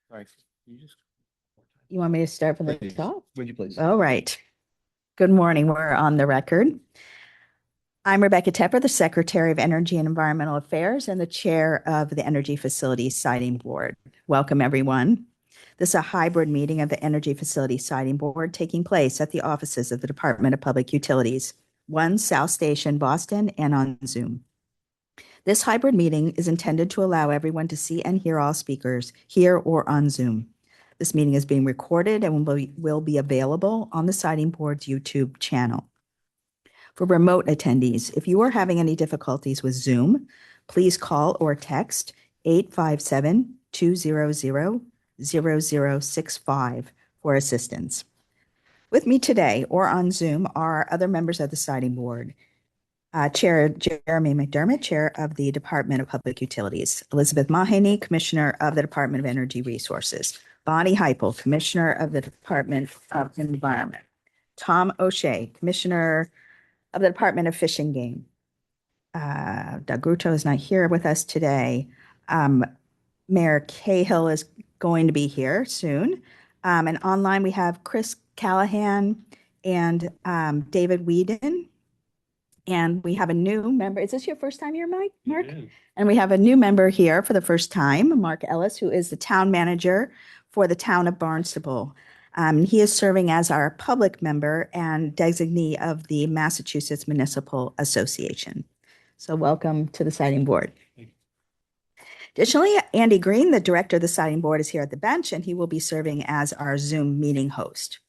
All right. You want me to start from the please. top? Would you please? All right. Good morning. We're on the record. I'm Rebecca Tepper, the Secretary of Energy and Environmental Affairs and the Chair of the Energy Facilities Siting Board. Welcome, everyone. This is a hybrid meeting of the Energy Facilities Siting Board taking place at the offices of the Department of Public Utilities, 1 South Station, Boston, and on Zoom. This hybrid meeting is intended to allow everyone to see and hear all speakers here or on Zoom. This meeting is being recorded and will be available on the Siting Board's YouTube channel. For remote attendees, if you are having any difficulties with Zoom, please call or text 857-200-0065 for assistance. With me today or on Zoom are other members of the Siting Board. Chair Jeremy McDermott, Chair of the Department of Public Utilities. Elizabeth Mahaney, Commissioner of the Department of Energy Resources. Bonnie Heipel, Commissioner of the Department of Environment. Tom O'Shea, Commissioner of the Department of Fish and Game. Doug Gruto is not here with us today. Mayor Cahill is going to be here soon. And online we have Chris Callahan and David Whedon. And we have a new member. Is this your first time here, Mark? And we have a new member here for the first time, Mark Ellis, who is the town manager for the town of Barnstable. He is serving as our public member and designee of the Massachusetts Municipal Association. So welcome to the Siting Board. Additionally, Andy Green, the director of the Siting Board, is here at the bench, and he will be serving as our Zoom meeting host.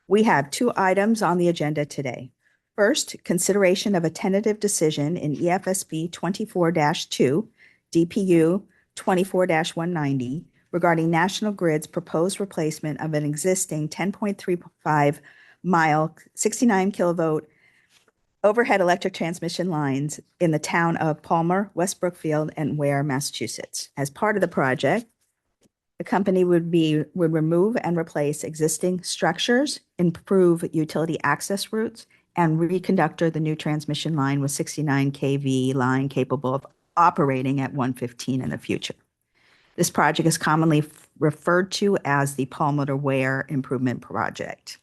We have 2 items on the agenda today. First, consideration of a tentative decision in EFSB 24-2, D.P.U. 24-190 regarding National Grid's proposed replacement of an existing 10.35 mile, 69 kilovolt overhead electric transmission lines in the town of Palmer, West Brookfield, and Ware, Massachusetts. As part of the project, the company would remove and replace existing structures, improve utility access routes, and reconductor the new transmission line with 69 kV line capable of operating at 115 in the future. This project is commonly referred to as the Palmer-to-Ware Improvement Project.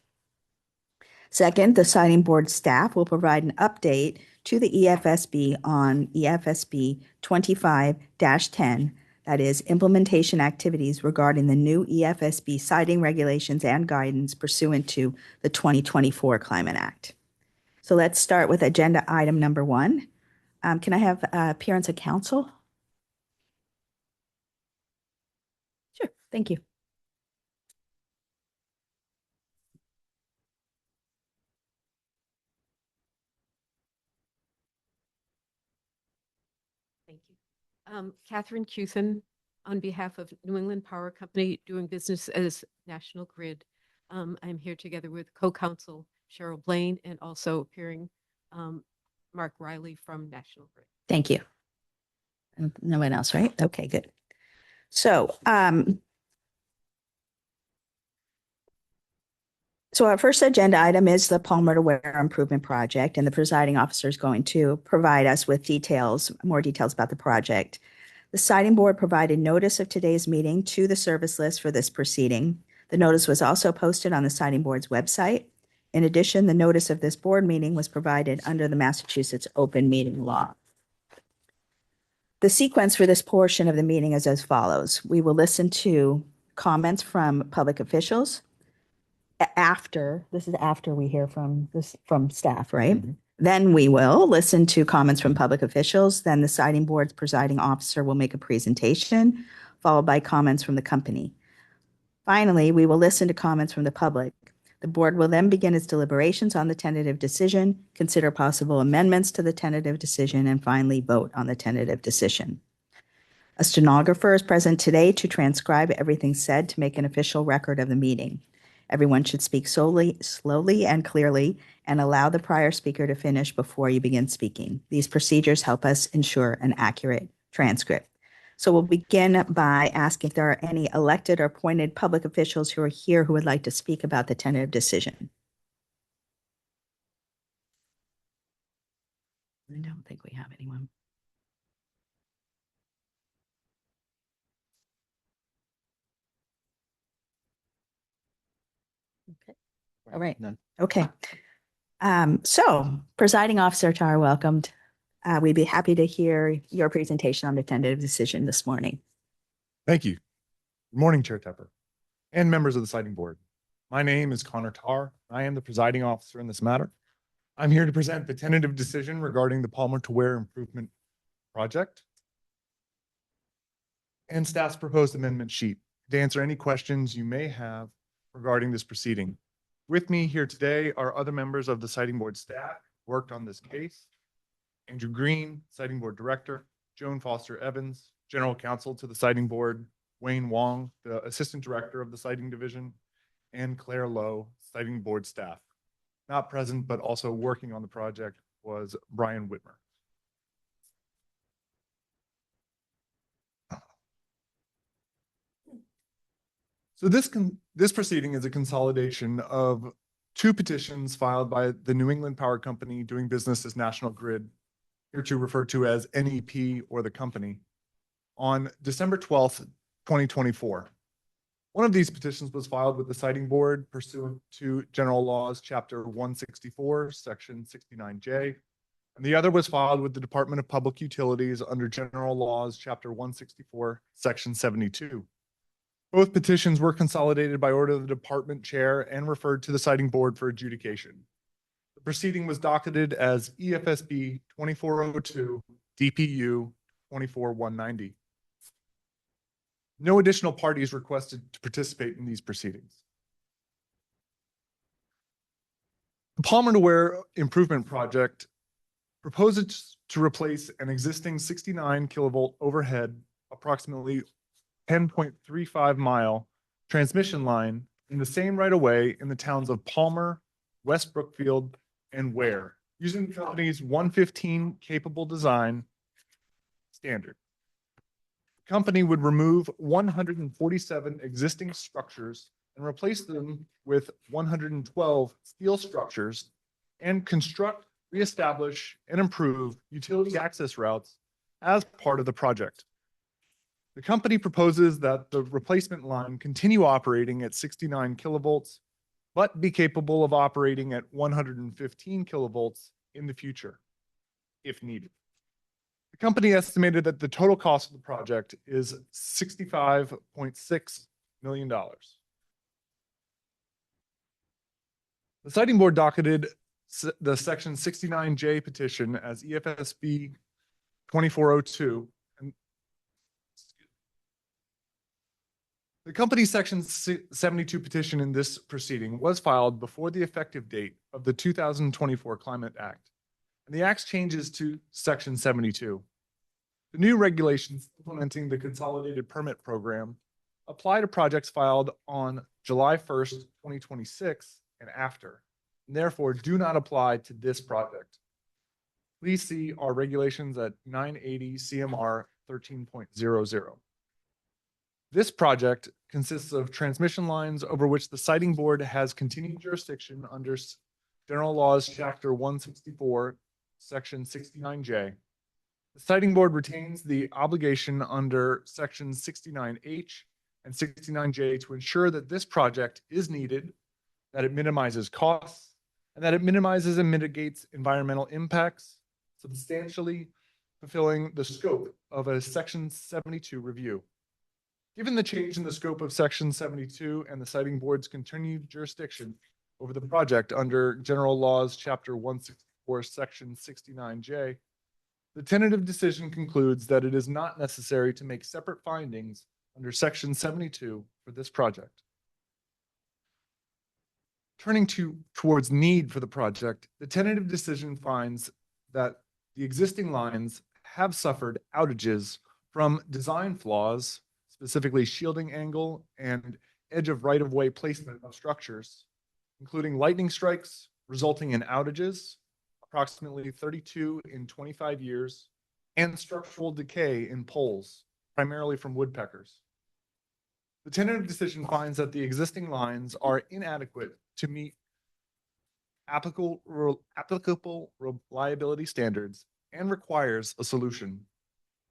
Second, the Siting Board staff will provide an update to the EFSB on EFSB 25-10, that is, implementation activities regarding the new EFSB siting regulations and guidance pursuant to the 2024 Climate Act. So let's start with agenda item number 1. Can I have appearance of council? Sure, thank you. Thank you. Catherine Cuthan, on behalf of New England Power Company, doing business as National Grid. I'm here together with co-counsel Cheryl Blaine and also appearing Mark Riley from National Grid. Thank you. No one else, right? Okay, good. So, so our first agenda item is the Palmer-to-Ware Improvement Project, and the presiding officer is going to provide us with more details about the project. The Siting Board provided notice of today's meeting to the service list for this proceeding. The notice was also posted on the Siting Board's website. In addition, the notice of this board meeting was provided under the Massachusetts Open Meeting Law. The sequence for this portion of the meeting is as follows. We will listen to comments from public officials this is after we hear from staff, right? Mm-hmm. Then we will listen to comments from public officials. Then the Siting Board's presiding officer will make a presentation, followed by comments from the company. Finally, we will listen to comments from the public. The board will then begin its deliberations on the tentative decision, consider possible amendments to the tentative decision, and finally vote on the tentative decision. A stenographer is present today to transcribe everything said to make an official record of the meeting. Everyone should speak slowly and clearly and allow the prior speaker to finish before you begin speaking. These procedures help us ensure an accurate transcript. So we'll begin by asking if there are any elected or appointed public officials who are here who would like to speak about the tentative decision. I don't think we have anyone. Okay. All right. None. Okay. So presiding officer Tar, welcomed. We'd be happy to hear your presentation on the tentative decision this morning. Thank you. Good morning, Chair Tepper and members of the siting board. My name is Connor Tarr. I am the presiding officer in this matter. I'm here to present the tentative decision regarding the Palmer-to-Ware improvement project and staff's proposed amendment sheet to answer any questions you may have regarding this proceeding. With me here today are other members of the siting board staff who worked on this case. Andrew Green, siting board director, Joan Foster Evans, general counsel to the siting board, Wayne Wong, the assistant director of the siting division, and Claire Lowe, siting board staff. Not present, but also working on the project was Brian Whitmer. So this proceeding is a consolidation of two petitions filed by the New England Power Company doing business as National Grid, hereto referred to as NEP or the company, on December 12th, 2024. One of these petitions was filed with the siting board pursuant to General Laws, Chapter 164, Section 69J, and the other was filed with the Department of Public Utilities under General Laws, Chapter 164, Section 72. Both petitions were consolidated by order of the department chair and referred to the siting board for adjudication. The proceeding was docketed as EFSB 2402, D.P.U. 24190. No additional parties requested to participate in these proceedings. The Palmer-to-Ware improvement project proposes to replace an existing 69 kilovolt overhead, approximately 10.35 mile transmission line in the same right of way in the towns of Palmer, West Brookfield, and Ware, using the company's 115 capable design standard. The company would remove 147 existing structures and replace them with 112 steel structures and construct, reestablish, and improve utility access routes as part of the project. The company proposes that the replacement line continue operating at 69 kilovolts, but be capable of operating at 115 kilovolts in the future, if needed. The company estimated that the total cost of the project is $65.6 million. The siting board docketed the Section 69J petition as EFSB 2402. The company's Section 72 petition in this proceeding was filed before the effective date of the 2024 Climate Act, and the Act's changes to Section 72. The new regulations implementing the Consolidated Permit Program apply to projects filed on July 1st, 2026 and after, and therefore do not apply to this project. Please see our regulations at 980 CMR 13.00. This project consists of transmission lines over which the siting board has continued jurisdiction under General Laws, Chapter 164, Section 69J. The siting board retains the obligation under Section 69H and 69J to ensure that this project is needed, that it minimizes costs, and that it minimizes and mitigates environmental impacts, substantially fulfilling the scope of a Section 72 review. Given the change in the scope of Section 72 and the siting board's continued jurisdiction over the project under General Laws, Chapter 164, Section 69J, the tentative decision concludes that it is not necessary to make separate findings under Section 72 for this project. Turning towards need for the project, the tentative decision finds that the existing lines have suffered outages from design flaws, specifically shielding angle and edge of right-of-way placement of structures, including lightning strikes resulting in outages, approximately 32 in 25 years, and structural decay in poles, primarily from woodpeckers. The tentative decision finds that the existing lines are inadequate to meet applicable reliability standards and requires a solution,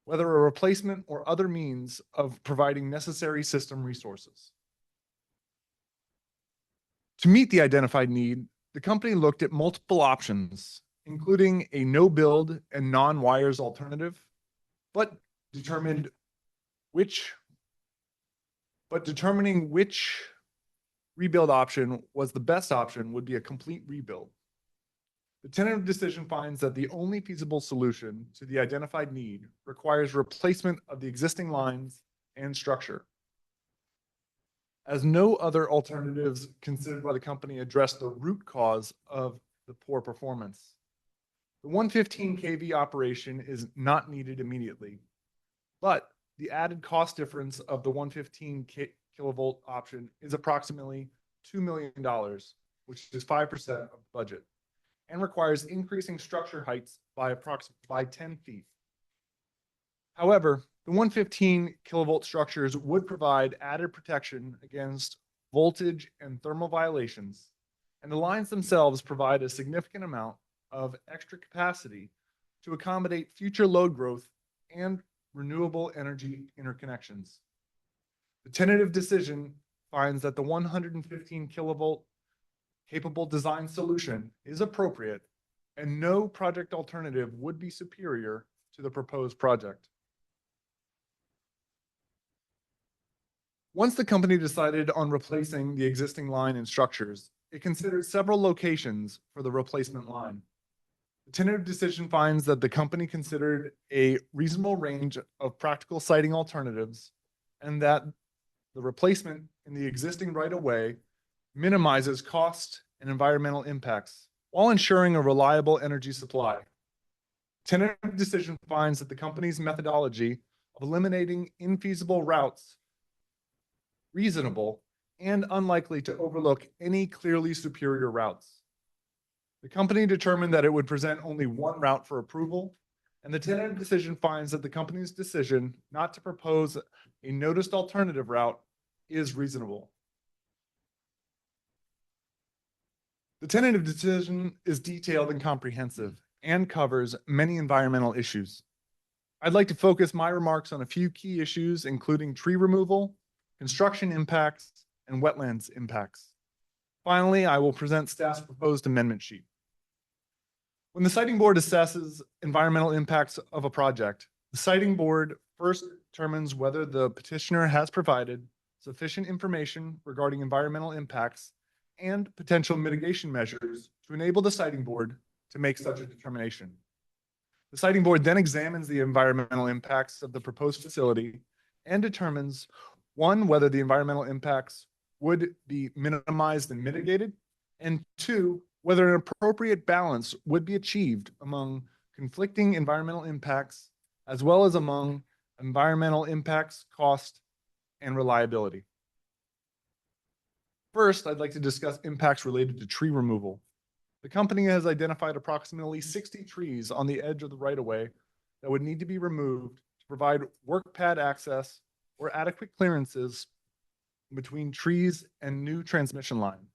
whether a replacement or other means of providing necessary system resources. To meet the identified need, the company looked at multiple options, including a no-build and non-wires alternative, but determining which rebuild option was the best option would be a complete rebuild. The tentative decision finds that the only feasible solution to the identified need requires replacement of the existing lines and structure, as no other alternatives considered by the company address the root cause of the poor performance. The 115 kV operation is not needed immediately, but the added cost difference of the 115 kilovolt option is approximately $2 million, which is 5% of the budget, and requires increasing structure heights by 10 feet. However, the 115 kilovolt structures would provide added protection against voltage and thermal violations, and the lines themselves provide a significant amount of extra capacity to accommodate future load growth and renewable energy interconnections. The tentative decision finds that the 115 kilovolt capable design solution is appropriate and no project alternative would be superior to the proposed project. Once the company decided on replacing the existing line and structures, it considered several locations for the replacement line. The tentative decision finds that the company considered a reasonable range of practical siting alternatives and that the replacement in the existing right-of-way minimizes cost and environmental impacts while ensuring a reliable energy supply. Tentative decision finds that the company's methodology of eliminating infeasible routes reasonable and unlikely to overlook any clearly superior routes. The company determined that it would present only one route for approval, and the tentative decision finds that the company's decision not to propose a noticed alternative route is reasonable. The tentative decision is detailed and comprehensive and covers many environmental issues. I'd like to focus my remarks on a few key issues, including tree removal, construction impacts, and wetlands impacts. Finally, I will present staff's proposed amendment sheet. When the siting board assesses environmental impacts of a project, the siting board first determines whether the petitioner has provided sufficient information regarding environmental impacts and potential mitigation measures to enable the siting board to make such a determination. The siting board then examines the environmental impacts of the proposed facility and determines, one, whether the environmental impacts would be minimized and mitigated, and two, whether an appropriate balance would be achieved among conflicting environmental impacts, as well as among environmental impacts, cost, and reliability. First, I'd like to discuss impacts related to tree removal. The company has identified approximately 60 trees on the edge of the right-of-way that would need to be removed to provide work pad access or adequate clearances between trees and new transmission line.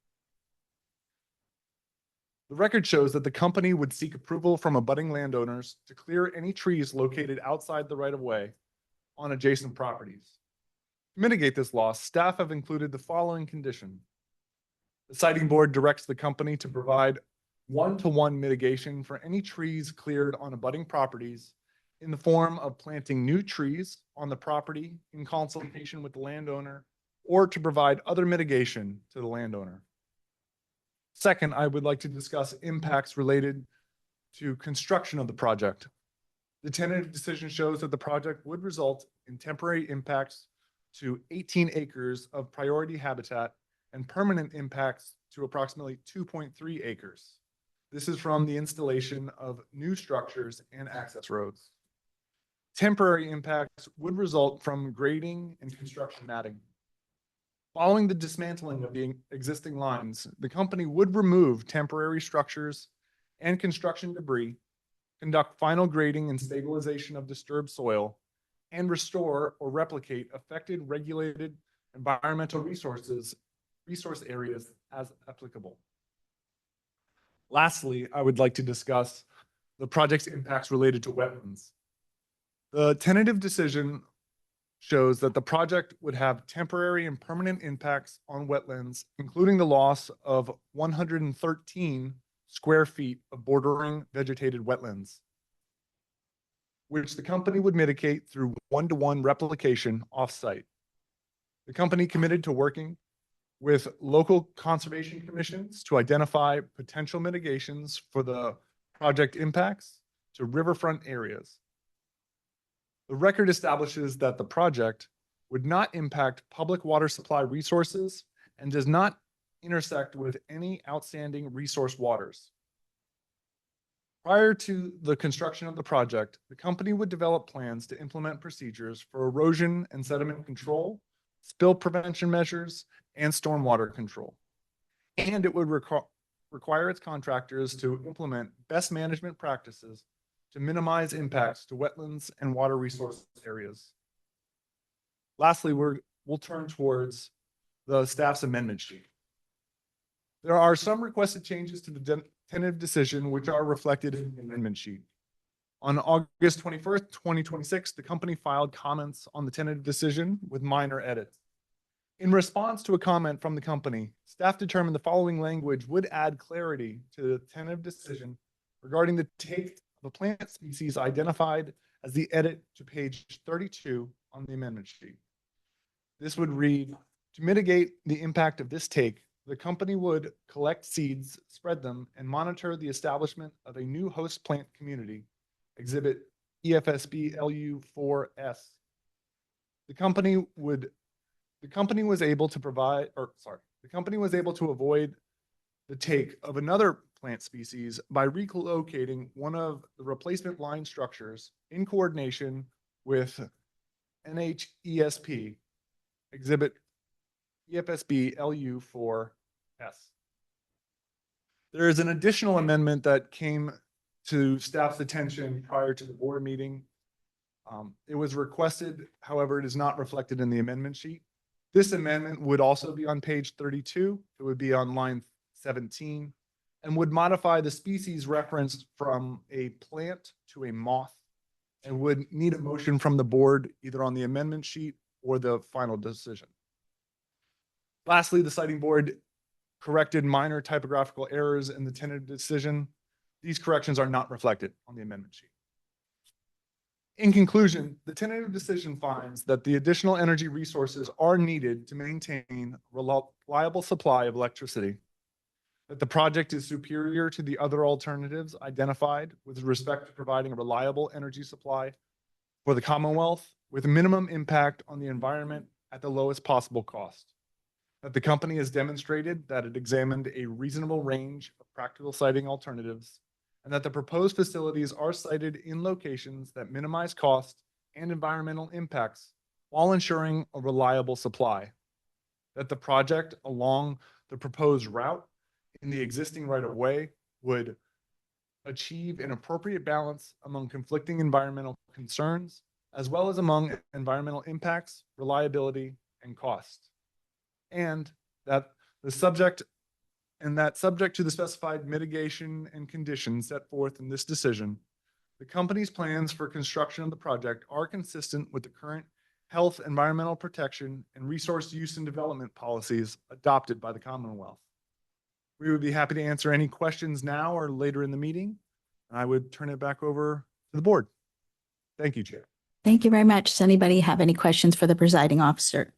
The record shows that the company would seek approval from abutting landowners to clear any trees located outside the right-of-way on adjacent properties. To mitigate this loss, staff have included the following condition. The siting board directs the company to provide one-to-one mitigation for any trees cleared on abutting properties in the form of planting new trees on the property in consultation with the landowner or to provide other mitigation to the landowner. Second, I would like to discuss impacts related to construction of the project. The tentative decision shows that the project would result in temporary impacts to 18 acres of priority habitat and permanent impacts to approximately 2.3 acres. This is from the installation of new structures and access roads. Temporary impacts would result from grading and construction matting. Following the dismantling of the existing lines, the company would remove temporary structures and construction debris, conduct final grading and stabilization of disturbed soil, and restore or replicate affected regulated environmental resource areas as applicable. Lastly, I would like to discuss the project's impacts related to wetlands. The tentative decision shows that the project would have temporary and permanent impacts on wetlands, including the loss of 113 square feet of bordering vegetated wetlands, which the company would mitigate through one-to-one replication off-site. The company committed to working with local conservation commissions to identify potential mitigations for the project impacts to riverfront areas. The record establishes that the project would not impact public water supply resources and does not intersect with any outstanding resource waters. Prior to the construction of the project, the company would develop plans to implement procedures for erosion and sediment control, spill prevention measures, and stormwater control. And it would require its contractors to implement best management practices to minimize impacts to wetlands and water resource areas. Lastly, we'll turn towards the staff's amendment sheet. There are some requested changes to the tentative decision, which are reflected in the amendment sheet. On August 21st, 2026, the company filed comments on the tentative decision with minor edits. In response to a comment from the company, staff determined the following language would add clarity to the tentative decision regarding the take of a plant species identified as the edit to page 32 on the amendment sheet. This would read, to mitigate the impact of this take, the company would collect seeds, spread them, and monitor the establishment of a new host plant community, exhibit EFSB LU4S. The company was able to avoid the take of another plant species by relocating one of the replacement line structures in coordination with NHESP, exhibit EFSB LU4S. There is an additional amendment that came to staff's attention prior to the board meeting. It was requested, however, it is not reflected in the amendment sheet. This amendment would also be on page 32. It would be on line 17 and would modify the species referenced from a plant to a moth and would need a motion from the board either on the amendment sheet or the final decision. Lastly, the citing board corrected minor typographical errors in the tentative decision. These corrections are not reflected on the amendment sheet. In conclusion, the tentative decision finds that the additional energy resources are needed to maintain a reliable supply of electricity, that the project is superior to the other alternatives identified with respect to providing a reliable energy supply for the Commonwealth with a minimum impact on the environment at the lowest possible cost, that the company has demonstrated that it examined a reasonable range of practical siting alternatives, and that the proposed facilities are sited in locations that minimize cost and environmental impacts while ensuring a reliable supply, that the project along the proposed route in the existing right-of-way would achieve an appropriate balance among conflicting environmental concerns, as well as among environmental impacts, reliability, and cost, and that subject to the specified mitigation and conditions set forth in this decision, the company's plans for construction of the project are consistent with the current health, environmental protection, and resource use and development policies adopted by the Commonwealth. We would be happy to answer any questions now or later in the meeting. I would turn it back over to the board. Thank you, Chair. Thank you very much. Does anybody have any questions for the presiding officer?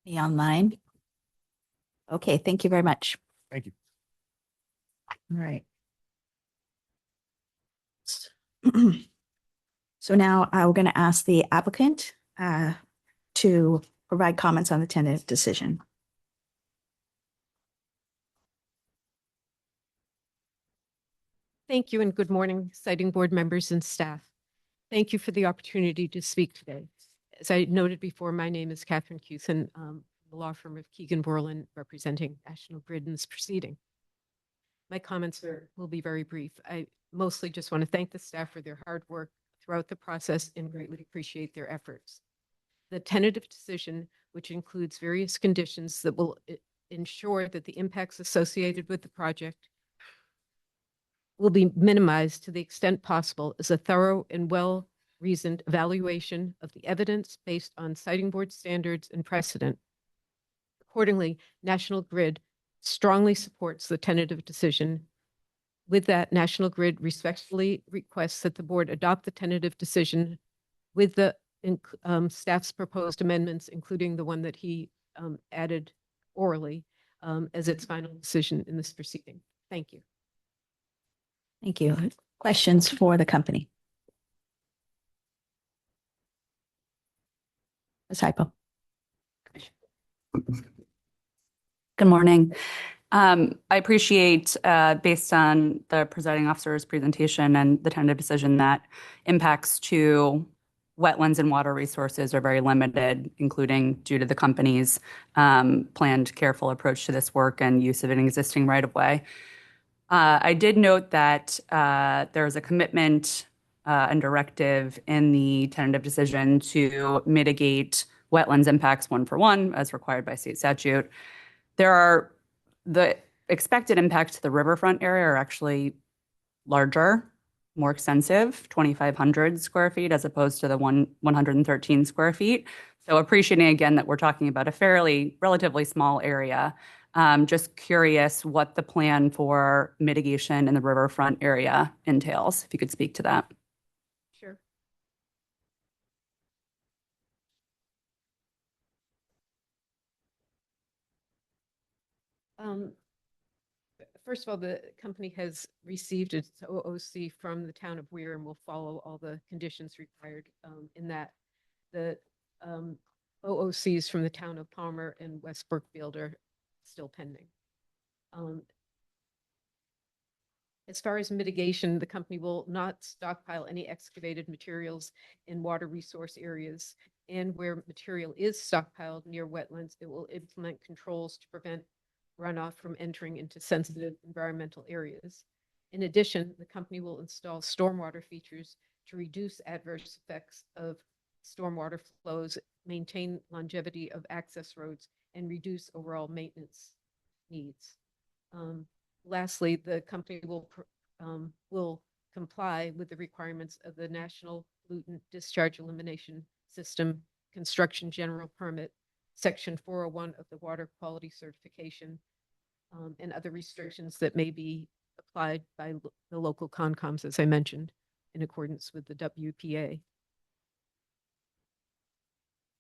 Any online? Okay, thank you very much. Thank you. All right. So now we're going to ask the applicant to provide comments on the tentative decision. Thank you and good morning, citing board members and staff. Thank you for the opportunity to speak today. As I noted before, my name is Catherine Cusin, the law firm of Keegan Borland, representing National Grid in this proceeding. My comments will be very brief. I mostly just want to thank the staff for their hard work throughout the process and greatly appreciate their efforts. The tentative decision, which includes various conditions that will ensure that the impacts associated with the project will be minimized to the extent possible as a thorough and well-reasoned evaluation of the evidence based on siting board standards and precedent. Accordingly, National Grid strongly supports the tentative decision. With that, National Grid respectfully requests that the board adopt the tentative decision with the staff's proposed amendments, including the one that he added orally as its final decision in this proceeding. Thank you. Thank you. Questions for the company? Ms. Hypo. Good morning. I appreciate, based on the presiding officer's presentation and the tentative decision, that impacts to wetlands and water resources are very limited, including due to the company's planned careful approach to this work and use of an existing right-of-way. I did note that there is a commitment and directive in the tentative decision to mitigate wetlands impacts 1-for-1 as required by state statute. The expected impacts to the riverfront area are actually larger, more extensive, 2,500 square feet as opposed to the 113 square feet. So appreciating again that we're talking about a relatively small area. Just curious what the plan for mitigation in the riverfront area entails, if you could speak to that. Sure. First of all, the company has received its OOC from the town of Weir and will follow all the conditions required in that. The OOCs from the town of Palmer and West Brookfield are still pending. As far as mitigation, the company will not stockpile any excavated materials in water resource areas, and where material is stockpiled near wetlands, it will implement controls to prevent runoff from entering into sensitive environmental areas. In addition, the company will install stormwater features to reduce adverse effects of stormwater flows, maintain longevity of access roads, and reduce overall maintenance needs. Lastly, the company will comply with the requirements of the National Pollutant Discharge Elimination System Construction General Permit, Section 401 of the Water Quality Certification, and other restrictions that may be applied by the local Concoms, as I mentioned, in accordance with the WPA.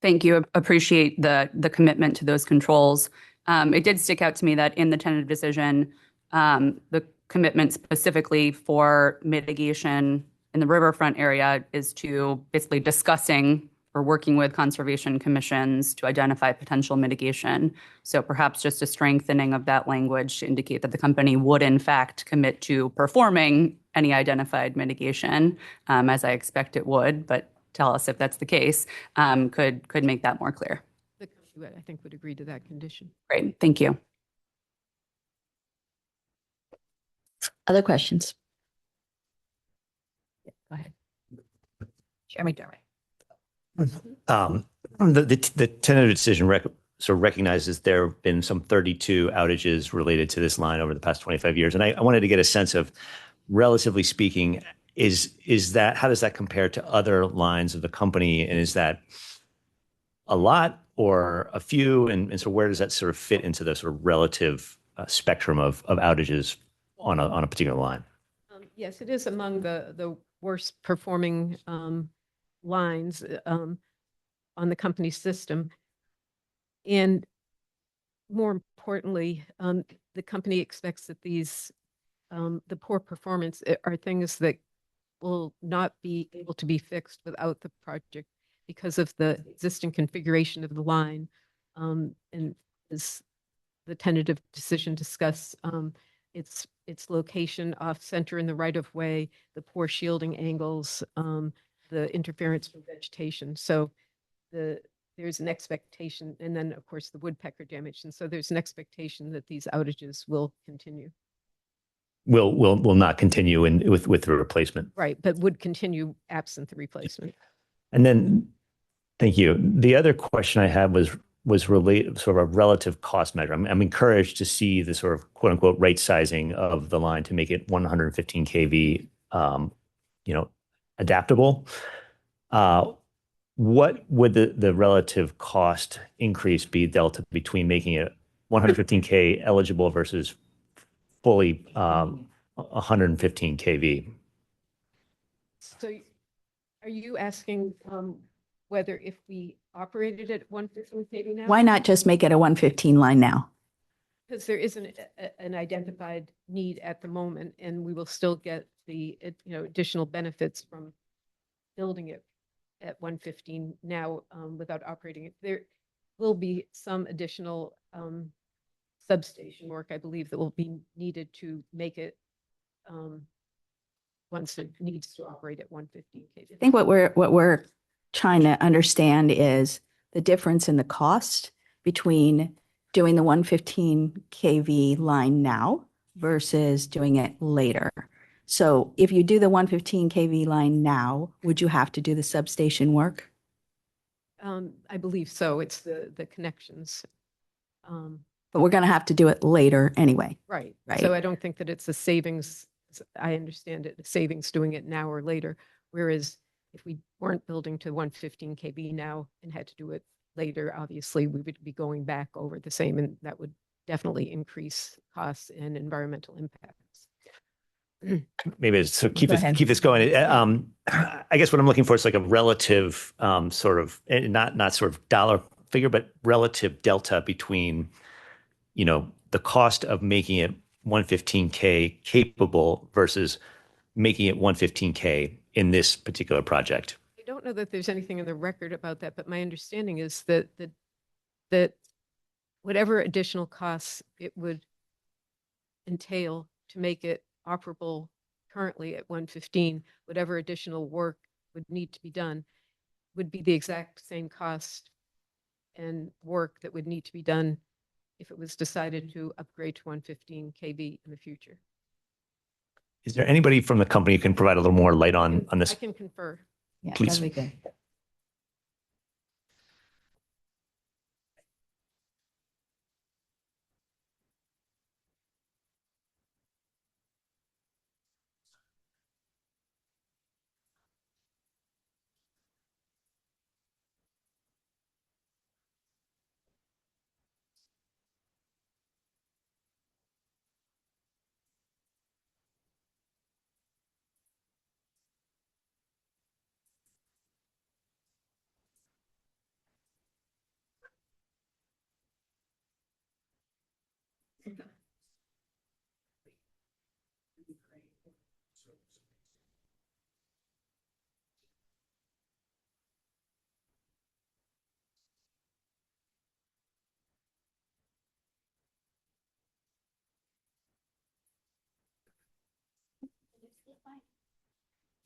Thank you. Appreciate the commitment to those controls. It did stick out to me that in the tentative decision, the commitment specifically for mitigation in the riverfront area is to basically discussing or working with conservation commissions to identify potential mitigation. So perhaps just a strengthening of that language to indicate that the company would in fact commit to performing any identified mitigation, as I expect it would, but tell us if that's the case, could make that more clear. The company, I think, would agree to that condition. Great, thank you. Other questions? Yeah, go ahead. Chair McDermott. The tentative decision sort of recognizes there have been some 32 outages related to this line over the past 25 years. And I wanted to get a sense of, relatively speaking, is that, how does that compare to other lines of the company? And is that a lot or a few? And so where does that sort of fit into the sort of relative spectrum of outages on a particular line? Yes, it is among the worst performing lines on the company's system. And more importantly, the company expects that these, the poor performance are things that will not be able to be fixed without the project because of the existing configuration of the line. And as the tentative decision discuss its location off center in the right of way, the poor shielding angles, the interference with vegetation. So there's an expectation, and then of course the woodpecker damage. And so there's an expectation that these outages will continue. Will not continue with the replacement. Right, but would continue absent the replacement. And then, thank you. The other question I had was was related, sort of a relative cost measure. I'm encouraged to see the sort of quote unquote right sizing of the line to make it 115 kV, adaptable. What would the relative cost increase be delta between making it 115K eligible versus fully 115 kV? So are you asking whether if we operated at 115 kV now? Why not just make it a 115 line now? Because there isn't an identified need at the moment, and we will still get the additional benefits from building it at 115 now without operating it. There will be some additional substation work, I believe, that will be needed to make it once it needs to operate at 115 kV. I think what we're trying to understand is the difference in the cost between doing the 115 kV line now versus doing it later. So if you do the 115 kV line now, would you have to do the substation work? I believe so. It's the connections. But we're going to have to do it later anyway. Right. Right. So I don't think that it's a savings. I understand it, a savings doing it now or later. Whereas if we weren't building to 115 kV now and had to do it later, obviously we would be going back over the same, and that would definitely increase costs and environmental impacts. Maybe so keep Go this ahead. keep this going. I guess what I'm looking for is like a relative sort of not sort of dollar figure, but relative delta between, the cost of making it 115K capable versus making it 115K in this particular project. I don't know that there's anything in the record about that, but my understanding is that whatever additional costs it would entail to make it operable currently at 115, whatever additional work would need to be done would be the exact same cost and work that would need to be done if it was decided to upgrade to 115 kV in the future. Is there anybody from the company who can provide a little more light on this? I can confer. Yeah, Please. that'd be good.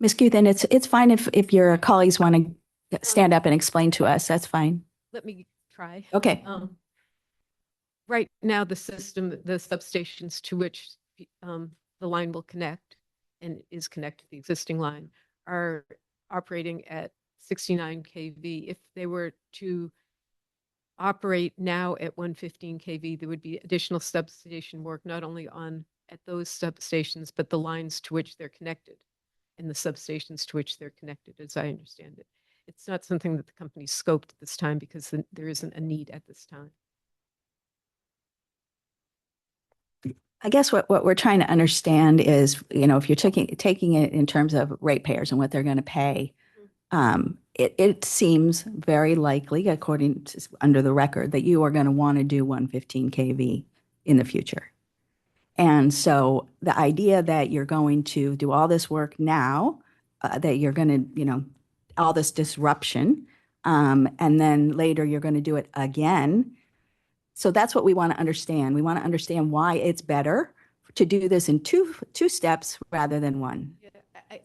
Ms. Cuthan, it's fine if your colleagues want to stand up and explain to us. That's fine. Let me try. Okay. Right now, the system, the substations to which the line will connect and is connected to the existing line are operating at 69 kV. If they were to operate now at 115 kV, there would be additional substation work, not only at those substations, but the lines to which they're connected and the substations to which they're connected, as I understand it. It's not something that the company scoped at this time because there isn't a need at this time. I guess what we're trying to understand is, if you're taking it in terms of ratepayers and what they're going to pay, it seems very likely, according to under the record, that you are going to want to do 115 kV in the future. And so the idea that you're going to do all this work now, that you're going to, all this disruption, and then later you're going to do it again. So that's what we want to understand. We want to understand why it's better to do this in two steps rather than one. Yeah,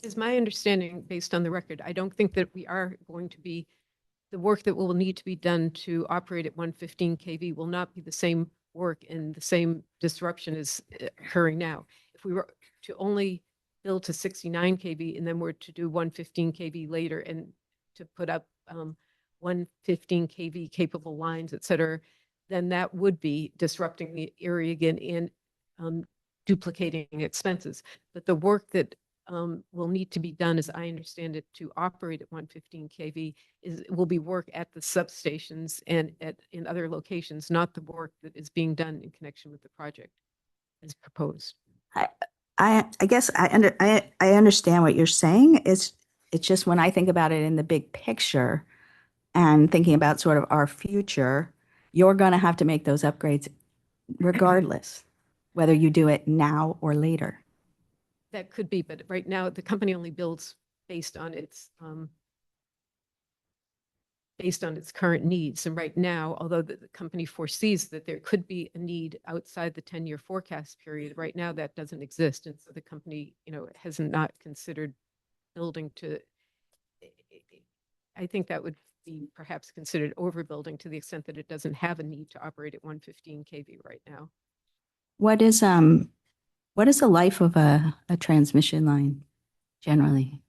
is my understanding, based on the record, I don't think that we are going to be, the work that will need to be done to operate at 115 kV will not be the same work and the same disruption is occurring now. If we were to only build to 69 kV and then we're to do 115 kV later and to put up 115 kV capable lines, et cetera, then that would be disrupting the area again and duplicating expenses. But the work that will need to be done, as I understand it, to operate at 115 kV will be work at the substations and in other locations, not the work that is being done in connection with the project as proposed. I guess I understand what you're saying. It's just when I think about it in the big picture and thinking about sort of our future, you're going to have to make those upgrades regardless, whether you do it now or later. That could be, but right now the company only builds based on its current needs. And right now, although the company foresees that there could be a need outside the 10-year forecast period, right now that doesn't exist. And so the company, has not considered building to, I think that would be perhaps considered overbuilding to the extent that it doesn't have a need to operate at 115 kV right now. What is the life of a transmission line generally?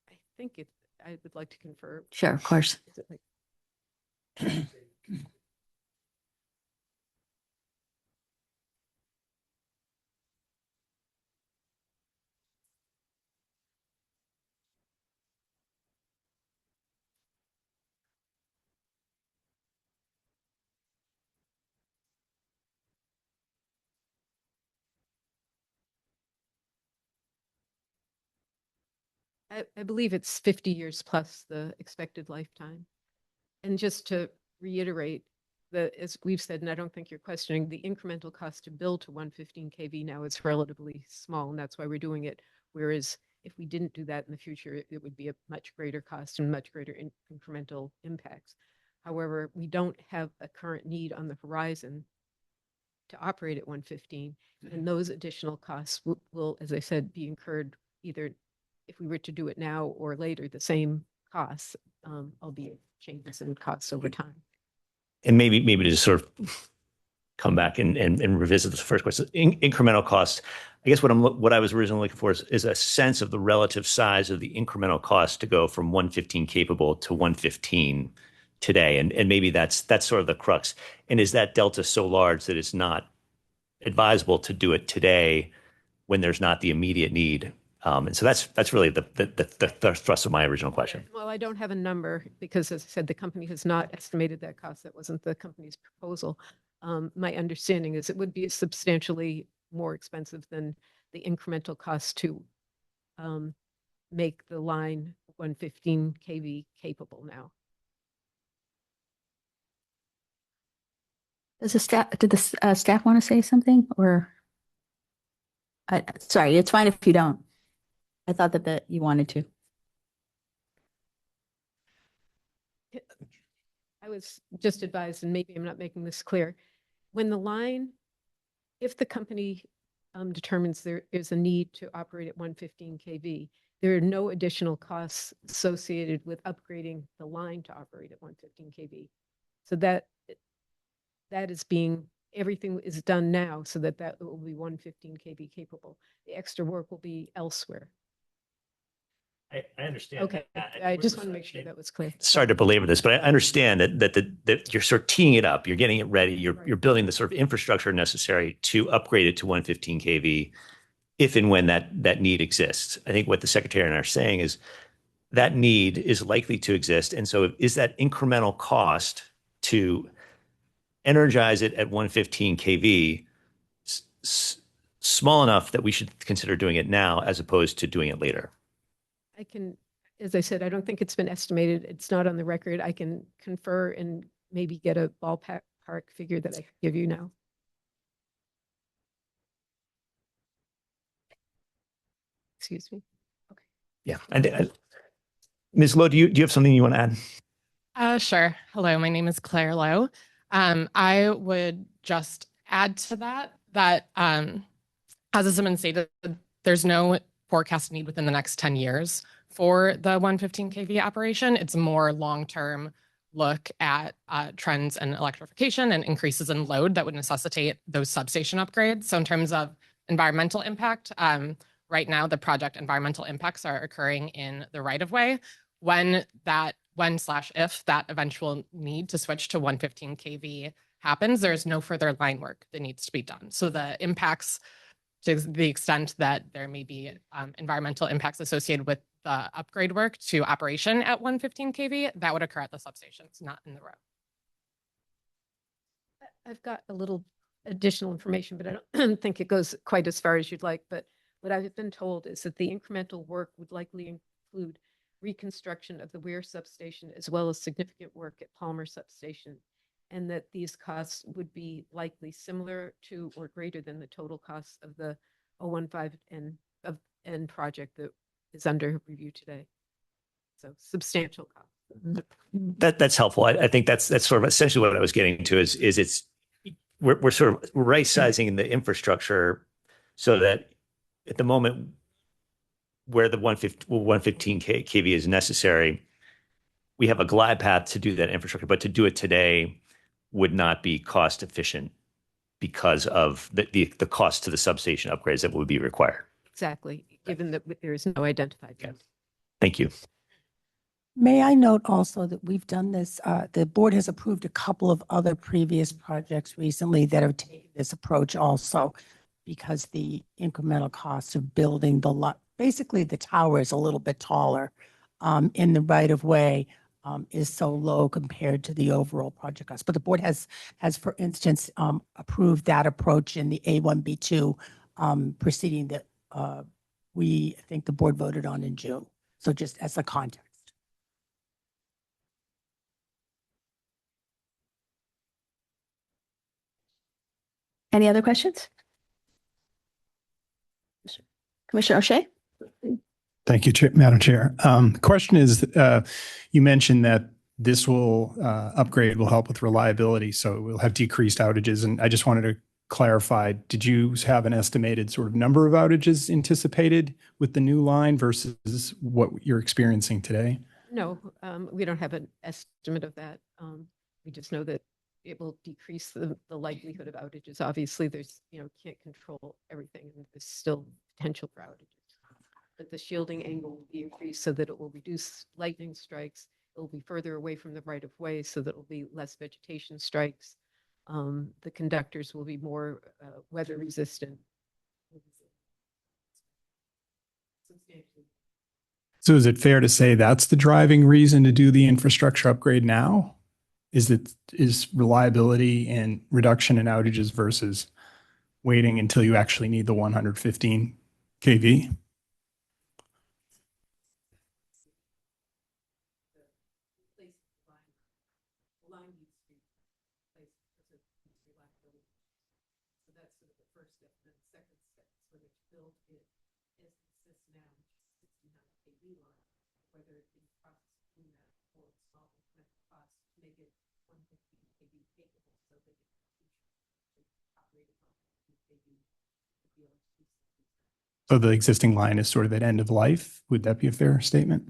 I think I would like to confer. Sure, of course. Is it like I believe it's 50 years plus the expected lifetime. And just to reiterate, as we've said, and I don't think you're questioning, the incremental cost to build to 115 kV now is relatively small, and that's why we're doing it. Whereas if we didn't do that in the future, it would be a much greater cost and much greater incremental impacts. However, we don't have a current need on the horizon to operate at 115, and those additional costs will, as I said, be incurred either if we were to do it now or later, the same costs, albeit changes in costs over time. And maybe to just sort of come back and revisit this first question, incremental costs. I guess what I was originally looking for is a sense of the relative size of the incremental cost to go from 115 capable to 115 today, and maybe that's sort of the crux. And is that delta so large that it's not advisable to do it today when there's not the immediate need? And so that's really the thrust of my original question. Well, I don't have a number because, as I said, the company has not estimated that cost. That wasn't the company's proposal. My understanding is it would be substantially more expensive than the incremental cost to make the line 115 kV capable now. Did the staff want to say something, or? Sorry, it's fine if you don't. I thought that you wanted to. I was just advised, and maybe I'm not making this clear, if the company determines there is a need to operate at 115 kV, there are no additional costs associated with upgrading the line to operate at 115 kV. So that is everything is done now so that will be 115 kV capable. The extra work will be elsewhere. I understand. Okay, I just want to make sure that was clear. Sorry to belabor this, but I understand that you're sort of teeing it up. You're getting it ready. You're building the sort of infrastructure necessary to upgrade it to 115 kV if and when that need exists. I think what the Secretary and I are saying is that need is likely to exist. And so is that incremental cost to energize it at 115 kV small enough that we should consider doing it now as opposed to doing it later? As I said, I don't think it's been estimated. It's not on the record. I can confer and maybe get a ballpark figure that I can give you now. Excuse me. Okay. Yeah. And Ms. Lowe, do you have something you want to add? Sure. Hello, my name is Claire Lowe. I would just add to that as has been stated, there's no forecast need within the next 10 years for the 115 kV operation. It's a more long-term look at trends in electrification and increases in load that would necessitate those substation upgrades. So in terms of environmental impact, right now the project environmental impacts are occurring in the right-of-way. When that when/if that eventual need to switch to 115 kV happens, there's no further line work that needs to be done. So the impacts, to the extent that there may be environmental impacts associated with the upgrade work to operation at 115 kV, that would occur at the substations, not in the row. I've got a little additional information, but I don't think it goes quite as far as you'd like. But what I've been told is that the incremental work would likely include reconstruction of the Ware substation, as well as significant work at Palmer substation, and that these costs would be likely similar to or greater than the total costs of the 015 N project that is under review today. So substantial costs. That's helpful. I think that's sort of essentially what I was getting to is we're sort of right sizing the infrastructure so that at the moment where the 115 kV is necessary, we have a glide path to do that infrastructure, but to do it today would not be cost efficient because of the cost to the substation upgrades that would be required. Exactly, given that there is no identified. Okay. Thank you. May I note also that we've done this, the board has approved a couple of other previous projects recently that have taken this approach also, because the incremental cost of building the lot, basically the tower is a little bit taller in the right of way is so low compared to the overall project cost. But the board has for instance, approved that approach in the A1B2 proceeding that I think the board voted on in June. So just as a context. Any other questions? Commissioner O'Shea? Thank you, Madam Chair. The question is, you mentioned that this upgrade will help with reliability, so we'll have decreased outages. And I just wanted to clarify, did you have an estimated sort of number of outages anticipated with the new line versus what you're experiencing today? No, we don't have an estimate of that. We just know that it will decrease the likelihood of outages. Obviously, there's, can't control everything, and there's still potential for outages. But the shielding angle will be increased so that it will reduce lightning strikes. It will be further away from the right of way so that it will be less vegetation strikes. The conductors will be more weather resistant. So is it fair to say that's the driving reason to do the infrastructure upgrade now? Is reliability and reduction in outages versus waiting until you actually need the 115 kV? So the existing line is sort of at end of life. Would that be a fair statement?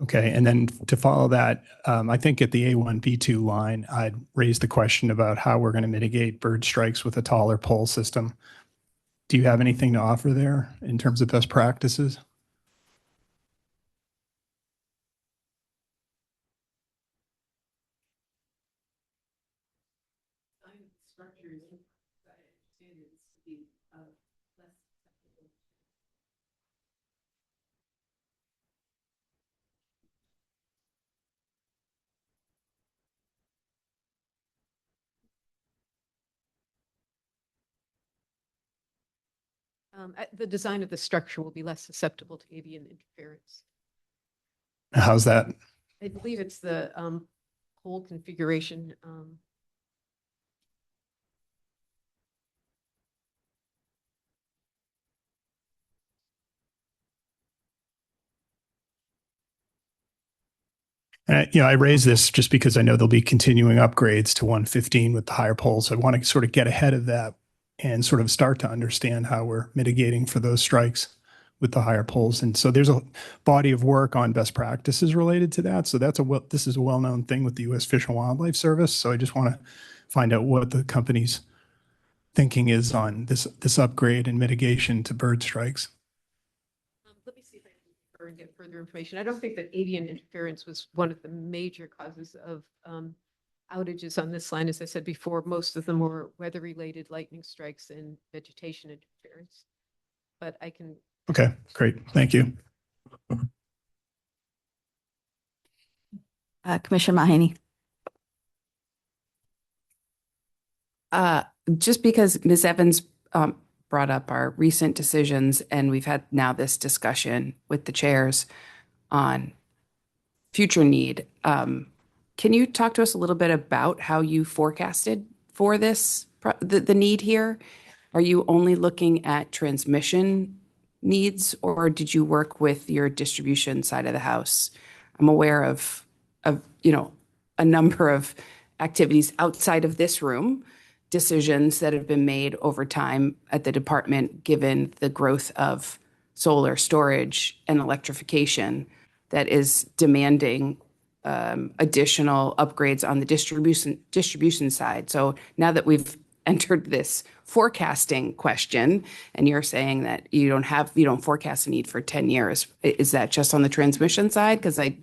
Okay, and then to follow that, I think at the A1B2 line, I'd raised the question about how we're going to mitigate bird strikes with a taller pole system. Do you have anything to offer there in terms of best practices? The design of the structure will be less susceptible to avian interference. How's that? I believe it's the whole configuration. I raise this just because I know there'll be continuing upgrades to 115 with the higher poles. I want to sort of get ahead of that and sort of start to understand how we're mitigating for those strikes with the higher poles. And so there's a body of work on best practices related to that. So this is a well-known thing with the U.S. Fish and Wildlife Service. So I just want to find out what the company's thinking is on this upgrade and mitigation to bird strikes. Let me see if I can get further information. I don't think that avian interference was one of the major causes of outages on this line. As I said before, most of them were weather-related lightning strikes and vegetation interference. But I can. Okay, great. Thank you. Commissioner Mahaney. Just because Ms. Evans brought up our recent decisions, and we've had now this discussion with the chairs on future need, can you talk to us a little bit about how you forecasted for this, the need here? Are you only looking at transmission needs, or did you work with your distribution side of the house? I'm aware of a number of activities outside of this room, decisions that have been made over time at the department, given the growth of solar storage and electrification that is demanding additional upgrades on the distribution side. So now that we've entered this forecasting question, and you're saying that you don't forecast a need for 10 years, is that just on the transmission side? Because I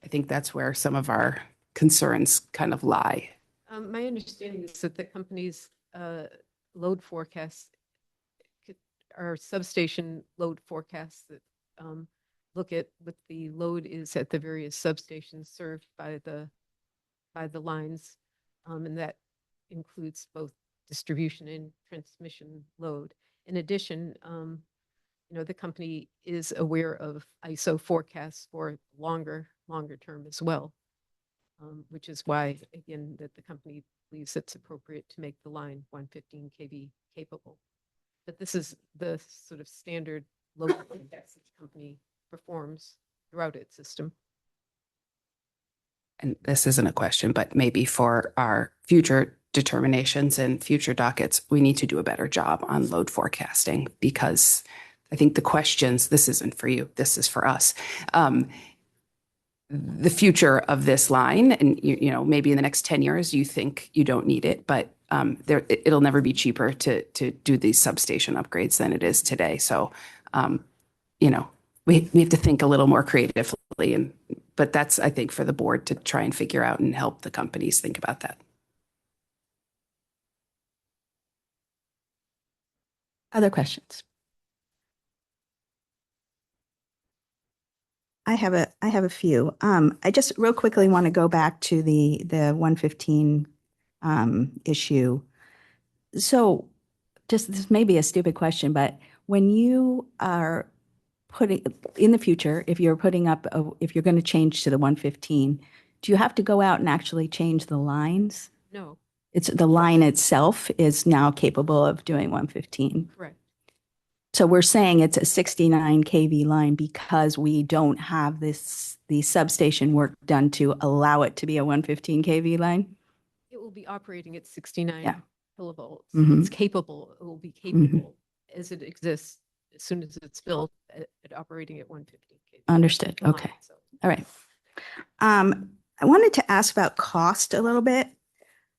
think that's where some of our concerns kind of lie. My understanding is that the company's load forecasts are substation load forecasts that look at what the load is at the various substations served by the lines, and that includes both distribution and transmission load. In addition, the company is aware of ISO forecasts for longer term as well, which is why, again, that the company believes it's appropriate to make the line 115 kV capable. But this is the sort of standard load forecast that the company performs throughout its system. And this isn't a question, but maybe for our future determinations and future dockets, we need to do a better job on load forecasting, because I think the questions, this isn't for you, this is for us. The future of this line, and maybe in the next 10 years, you think you don't need it, but it'll never be cheaper to do these substation upgrades than it is today. So, we have to think a little more creatively, but that's, I think, for the board to try and figure out and help the companies think about that. Other questions? I have a few. I just real quickly want to go back to the 115 issue. So this may be a stupid question, but when you are putting in the future, if you're going to change to the 115, do you have to go out and actually change the lines? No. It's the line itself is now capable of doing 115. Correct. So we're saying it's a 69 kV line because we don't have the substation work done to allow it to be a 115 kV line? It will be operating at 69 kilovolts. Mhm. It's capable. It will be capable as it exists as soon as it's built at operating at 115 kV. Understood. The line Okay. itself. All right. I wanted to ask about cost a little bit.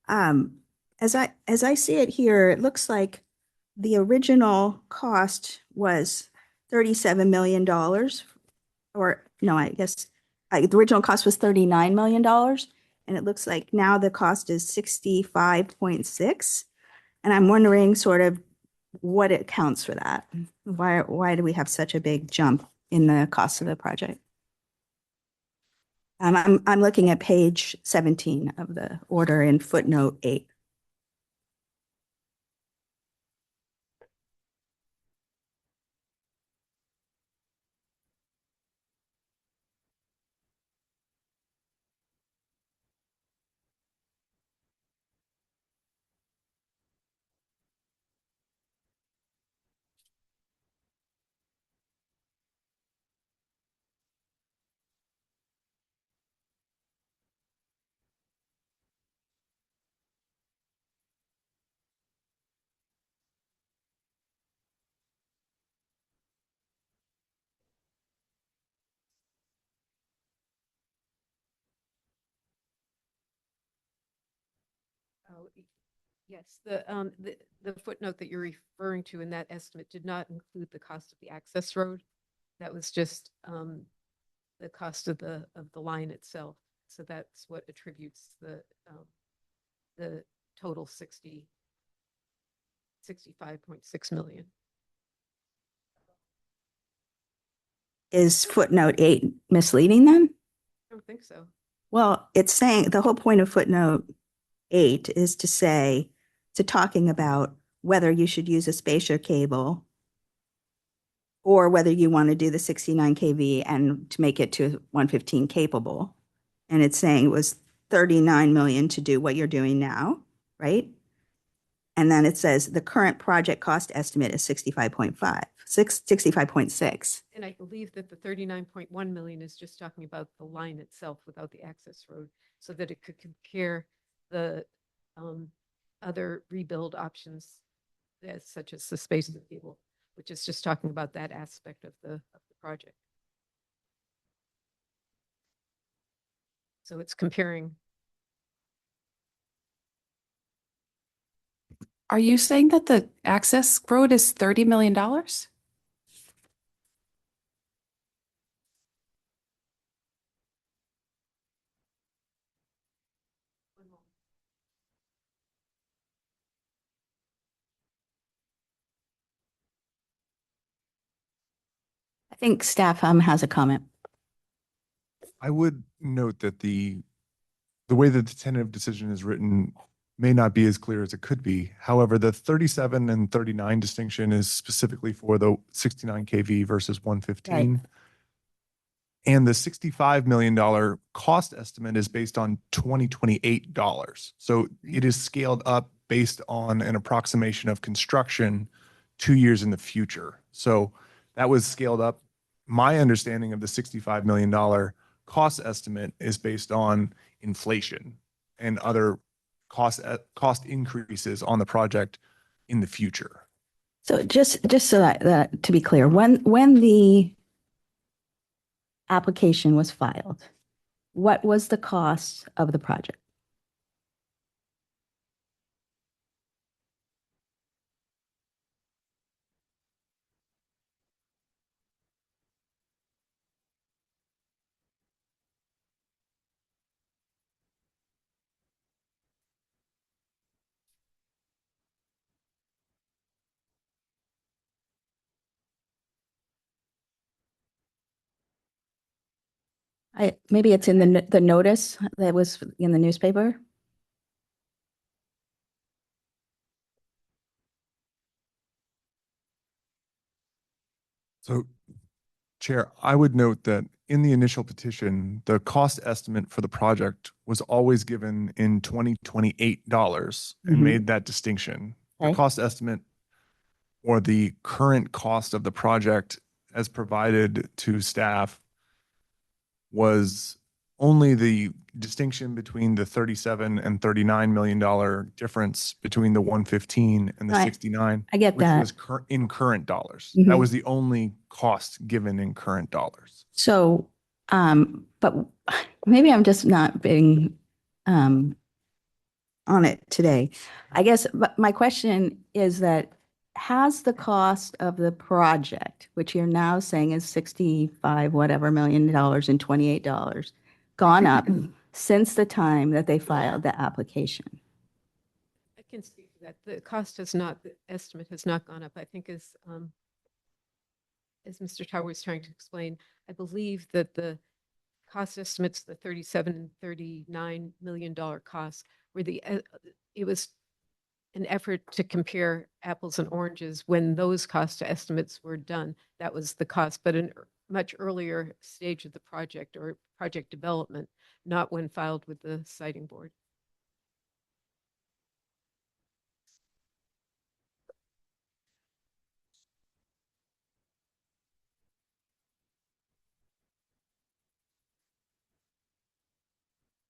As I see it here, it looks like the original cost was $37 million, or no, I guess the original cost was $39 million, and it looks like now the cost is 65.6. And I'm wondering sort of what it counts for that. Why do we have such a big jump in the cost of the project? I'm looking at page 17 of the order in footnote 8. Oh, yes, the footnote that you're referring to in that estimate did not include the cost of the access road. That was just the cost of the line itself. So that's what attributes the total 65.6 million. Is footnote 8 misleading then? I don't think so. Well, it's saying the whole point of footnote 8 is to talking about whether you should use a spacer cable or whether you want to do the 69 kV and to make it to 115 capable. And it's saying it was 39 million to do what you're doing now, right? And then it says the current project cost estimate is 65.6. And I believe that the 39.1 million is just talking about the line itself without the access road, so that it could compare the other rebuild options, such as the spacer cable, which is just talking about that aspect of the project. So it's comparing. Are you saying that the access road is $30 million? I think staff has a comment. I would note that the way that the tentative decision is written may not be as clear as it could be. However, the 37 and 39 distinction is specifically for the 69 kV versus 115. Right. And the $65 million cost estimate is based on 2028 dollars. So it is scaled up based on an approximation of construction 2 years in the future. So that was scaled up. My understanding of the $65 million cost estimate is based on inflation and other cost increases on the project in the future. So just so that to be clear, when the application was filed, what was the cost of the project? Maybe it's in the notice that was in the newspaper. So, Chair, I would note that in the initial petition, the cost estimate for the project was always given in 2028 dollars and made that distinction. The Okay. cost estimate or the current cost of the project as provided to staff was only the distinction between the 37 and 39 million dollar difference between the 115 and the Right. 69. I get which that. was in current dollars. Mhm. That was the only cost given in current dollars. So, but maybe I'm just not being on it today. I guess, but my question is that has the cost of the project, which you're now saying is 65 whatever million dollars and $28, gone up since the time that they filed the application? I can speak to that. The cost has not, the estimate has not gone up. I think as Mr. Tower was trying to explain, I believe that the cost estimates, the 37 and 39 million dollar costs, were it was an effort to compare apples and oranges when those cost estimates were done. That was the cost, but in much earlier stage of the project or project development, not when filed with the siting board.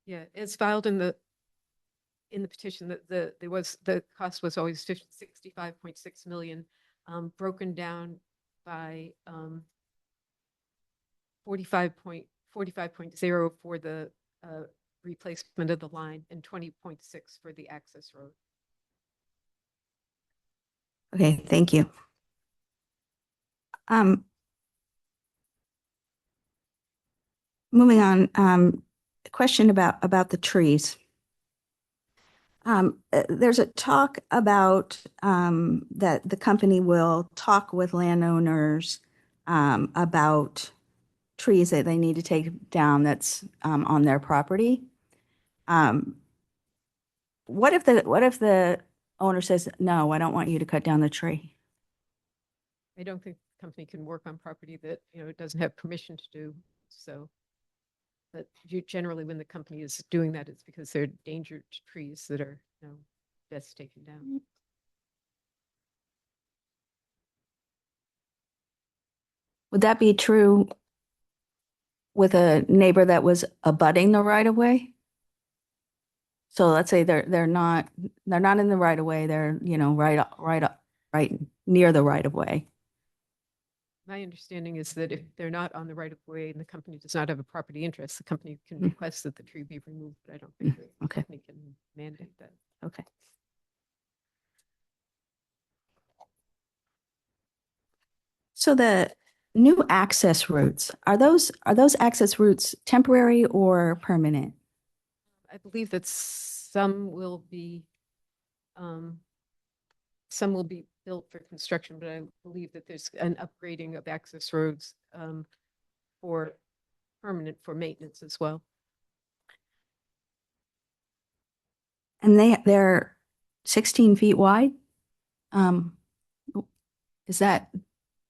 Yeah, it's filed in the petition that the cost was always 65.6 million, broken down by 45.0 for the replacement of the line and 20.6 for the access road. Okay, thank you. Moving on, a question about the trees. There's a talk about that the company will talk with landowners about trees that they need to take down that's on their property. What if the owner says, no, I don't want you to cut down the tree? I don't think the company can work on property that, it doesn't have permission to do. So, but generally when the company is doing that, it's because they're endangered trees that are, best taken down. Would that be true with a neighbor that was abutting the right of way? So let's say they're not in the right of way, they're, right near the right of way. My understanding is that if they're not on the right of way and the company does not have a property interest, the company can request that the tree be removed, but I don't think the company can mandate that. Okay. So the new access routes, are those access routes temporary or permanent? I believe that some will be built for construction, but I believe that there's an upgrading of access roads for permanent for maintenance as well. And they're 16 feet wide? Is that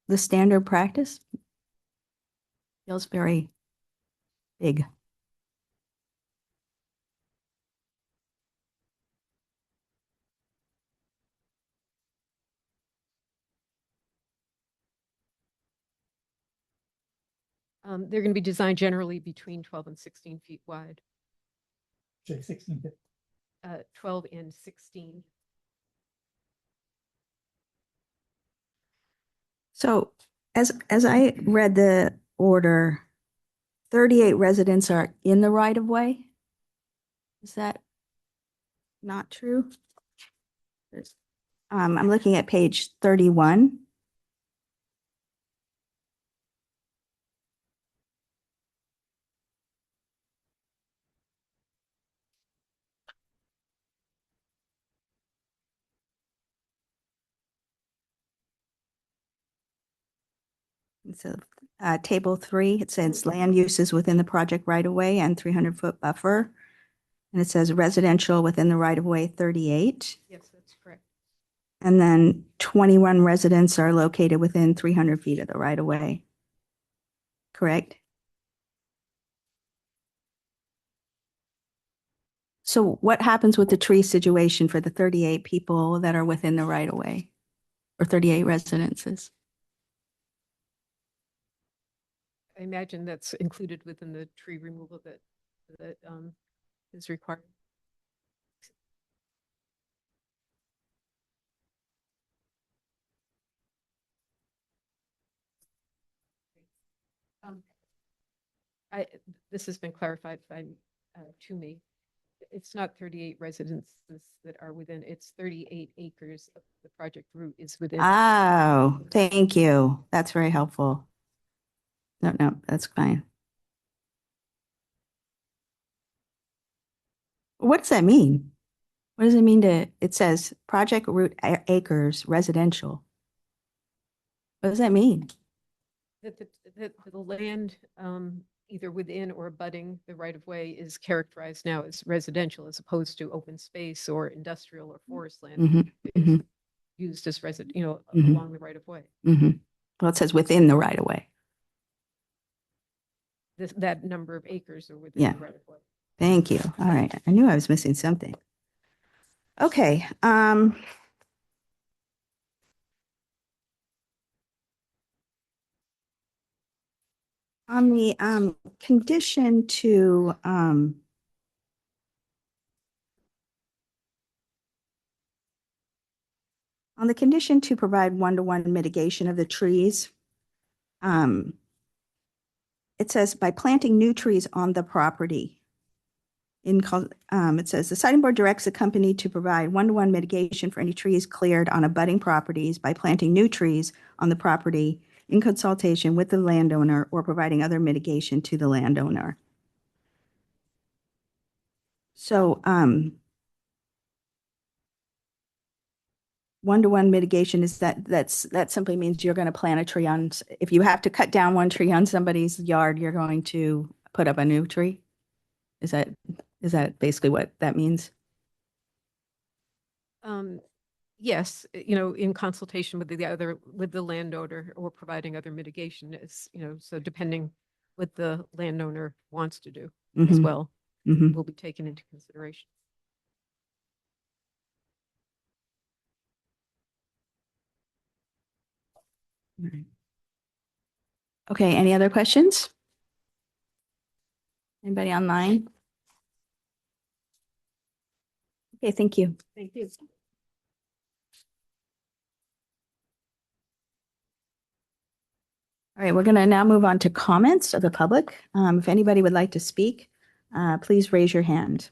the standard practice? Feels very big. They're going to be designed generally between 12 and 16 feet wide. 16 feet. 12 and 16. So as I read the order, 38 residents are in the right of way. Is that not true? I'm looking at page 31. So table 3, it says land uses within the project right of way and 300-foot buffer. And it says residential within the right of way 38. Yes, that's correct. And then 21 residents are located within 300 feet of the right of way. Correct? So what happens with the tree situation for the 38 people that are within the right of way, or 38 residences? I imagine that's included within the tree removal that is required. This has been clarified by to me. It's not 38 residences that are within, it's 38 acres of the project route is within. Oh, thank you. That's very helpful. No, that's fine. What does that mean? What does it mean it says project route acres residential? What does that mean? That the land either within or abutting the right of way is characterized now as residential as opposed to open space or industrial or forest land. It's used as along the right of way. Well, it says within the right of way. That number of acres are within the right of way. Thank you. All right. I knew I was missing something. Okay. On the condition to on the condition to provide one-to-one mitigation of the trees, it says by planting new trees on the property. It says the siting board directs the company to provide one-to-one mitigation for any trees cleared on abutting properties by planting new trees on the property in consultation with the landowner or providing other mitigation to the landowner. So, one-to-one mitigation is that simply means you're going to plant a tree on, if you have to cut down one tree on somebody's yard, you're going to put up a new tree? Is that basically what that means? Yes, you know, in consultation with the landowner or providing other mitigation is, you know, so depending what the landowner wants to do as well, will be taken into consideration. Right. Okay, any other questions? Anybody online? Okay, thank you. Thank you. All right, we're going to now move on to comments of the public. If anybody would like to speak, please raise your hand.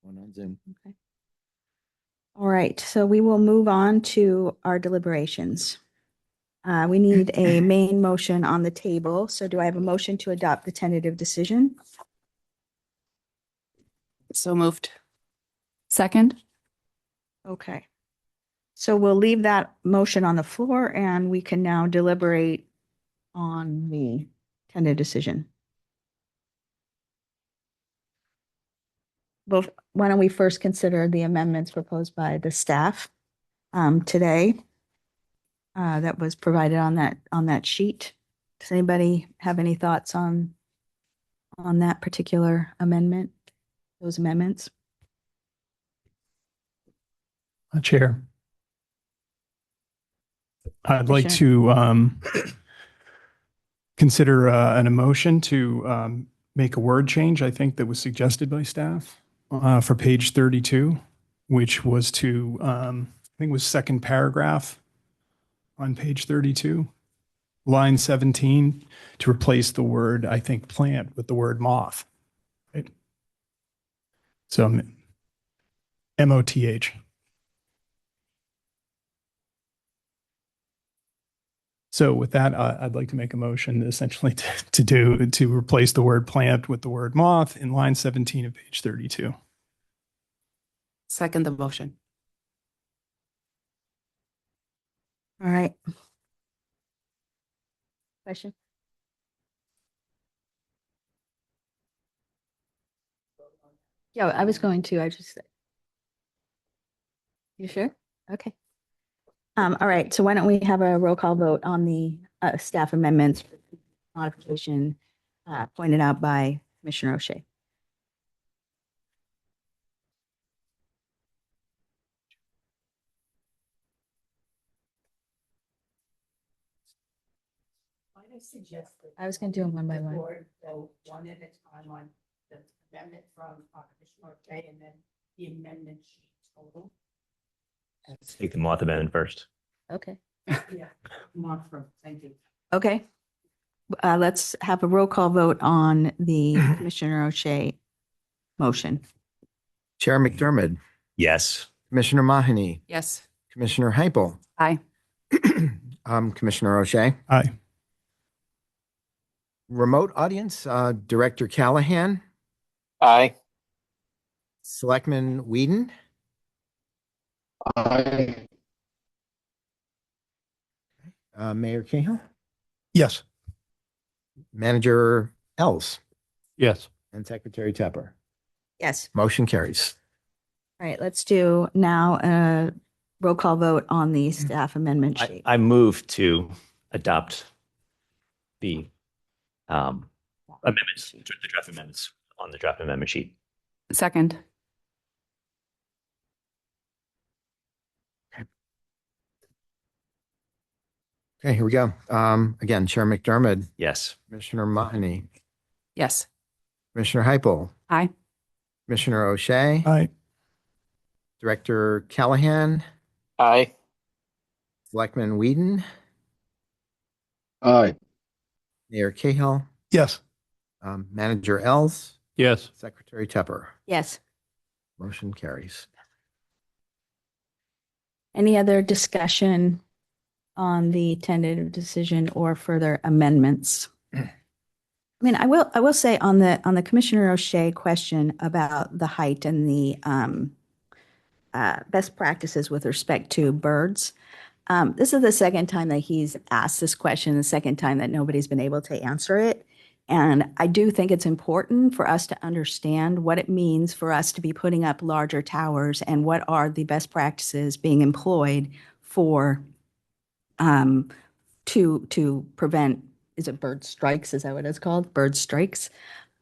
One on Zoom. Okay. All right, so we will move on to our deliberations. We need a main motion on the table. So do I have a motion to adopt the tentative decision? So moved. Second? Okay. So we'll leave that motion on the floor and we can now deliberate on the tentative decision. Well, why don't we first consider the amendments proposed by the staff today that was provided on that sheet. Does anybody have any thoughts on that particular amendment, those amendments? Chair. I'd like Commissioner. to consider an emotion to make a word change, I think, that was suggested by staff for page 32, which was to, I think it was second paragraph on page 32, line 17, to replace the word, I think, plant with the word moth. Right? So MOTH. So with that, I'd like to make a motion essentially to replace the word plant with the word moth in line 17 of page 32. Second the motion. All right. Question? Yeah, I was going to, you sure? Okay. All right, so why don't we have a roll call vote on the staff amendments modification pointed out by Commissioner O'Shea. I was going to do them one by one. One at a time on the amendment from Commissioner O'Shea and then the amendment sheet total. Let's take the moth amendment first. Okay. Yeah, thank you. Okay. Let's have a roll call vote on the Commissioner O'Shea motion. Chair McDermott, Yes. Commissioner Mahoney, Yes. Commissioner Heipel, Aye. Commissioner O'Shea. Aye. Remote audience, Director Callahan, Aye. Selectman Whedon, Aye. Mayor Cahill, Yes. Manager Els, Yes. and Secretary Tepper. Yes. Motion carries. All right, let's do now a roll call vote on the staff amendment sheet. I move to adopt the amendments, the draft amendments on the draft amendment sheet. Second. Okay, here we go. Again, Chair McDermott, Yes. Commissioner Mahoney, Yes. Commissioner Heipel, Aye. Commissioner O'Shea, Aye. Director Callahan, Aye. Selectman Whedon, Aye. Mayor Cahill, Yes. Manager Els, Yes. Secretary Tepper. Yes. Motion carries. Any other discussion on the tentative decision or further amendments? I mean, I will say on the Commissioner O'Shea question about the height and the best practices with respect to birds. This is the second time that he's asked this question, the second time that nobody's been able to answer it. And I do think it's important for us to understand what it means for us to be putting up larger towers and what are the best practices being employed for to prevent, is it bird strikes? Is that what it's called? Bird strikes.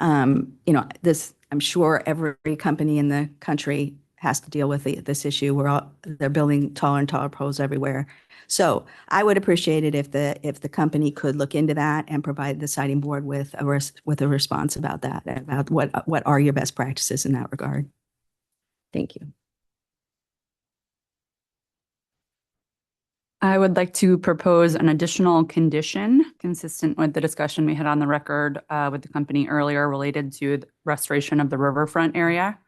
This, I'm sure every company in the country has to deal with this issue. They're building taller and taller poles everywhere. So I would appreciate it if the company could look into that and provide the siting board with a response about that, about what are your best practices in that regard. Thank you. I would like to propose an additional condition consistent with the discussion we had on the record with the company earlier related to the restoration of the riverfront area.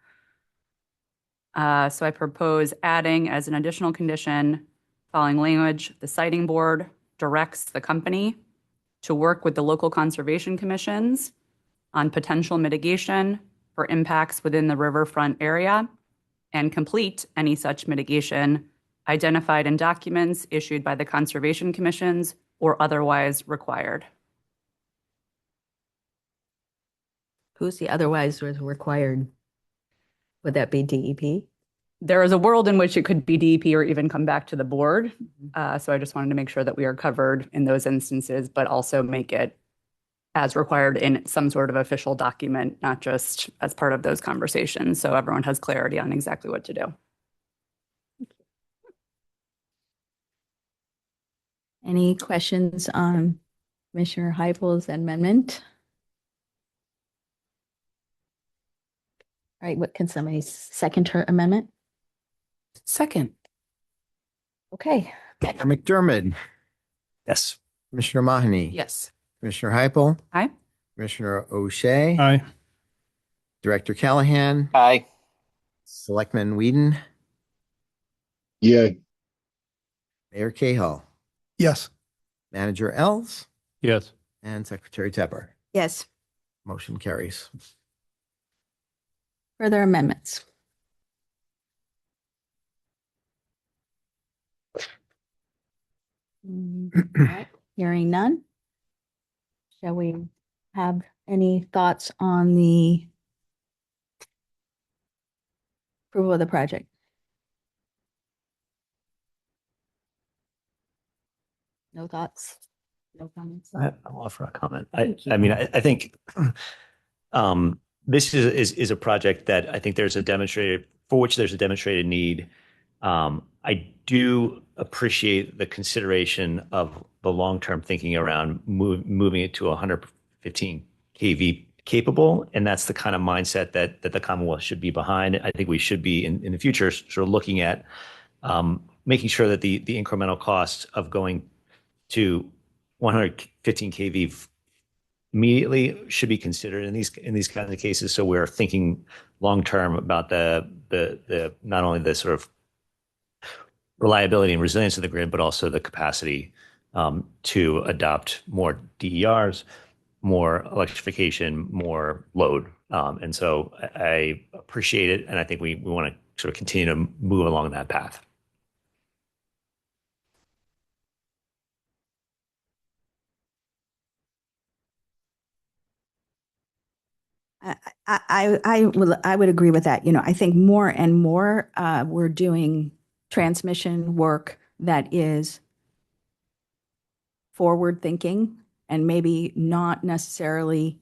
So I propose adding as an additional condition following language: the siting board directs the company to work with the local conservation commissions on potential mitigation for impacts within the riverfront area and complete any such mitigation identified in documents issued by the conservation commissions or otherwise required. Who's the otherwise required? Would that be DEP? There is a world in which it could be DEP or even come back to the board. So I just wanted to make sure that we are covered in those instances, but also make it as required in some sort of official document, not just as part of those conversations. So everyone has clarity on exactly what to do. Any questions on Commissioner Heupel's amendment? All right, can somebody second her amendment? Second. Okay. Mayor McDermott, Yes. Commissioner Mahoney. Yes. Commissioner Heupel, Aye. Commissioner O'Shea, Aye. Director Callahan, Aye. Selectman Whedon, Yay. Mayor Cahill, Yes. Manager Els, Yes. and Secretary Tepper. Yes. Motion carries. Further amendments? All right, hearing none. Shall we have any thoughts on the approval of the project? No thoughts? No comments? I'll offer a comment. Thank you. I mean, I think this is a project that I think there's a demonstrated need. I do appreciate the consideration of the long-term thinking around moving it to 115 kV capable, and that's the kind of mindset that the Commonwealth should be behind. I think we should be in the future sort of looking at making sure that the incremental costs of going to 115 kV immediately should be considered in these kinds of cases. So we're thinking long term about the not only the sort of reliability and resilience of the grid, but also the capacity to adopt more DERs, more electrification, more load. And so I appreciate it, and I think we want to sort of continue to move along that path. I would agree with that. I think more and more we're doing transmission work that is forward thinking and maybe not necessarily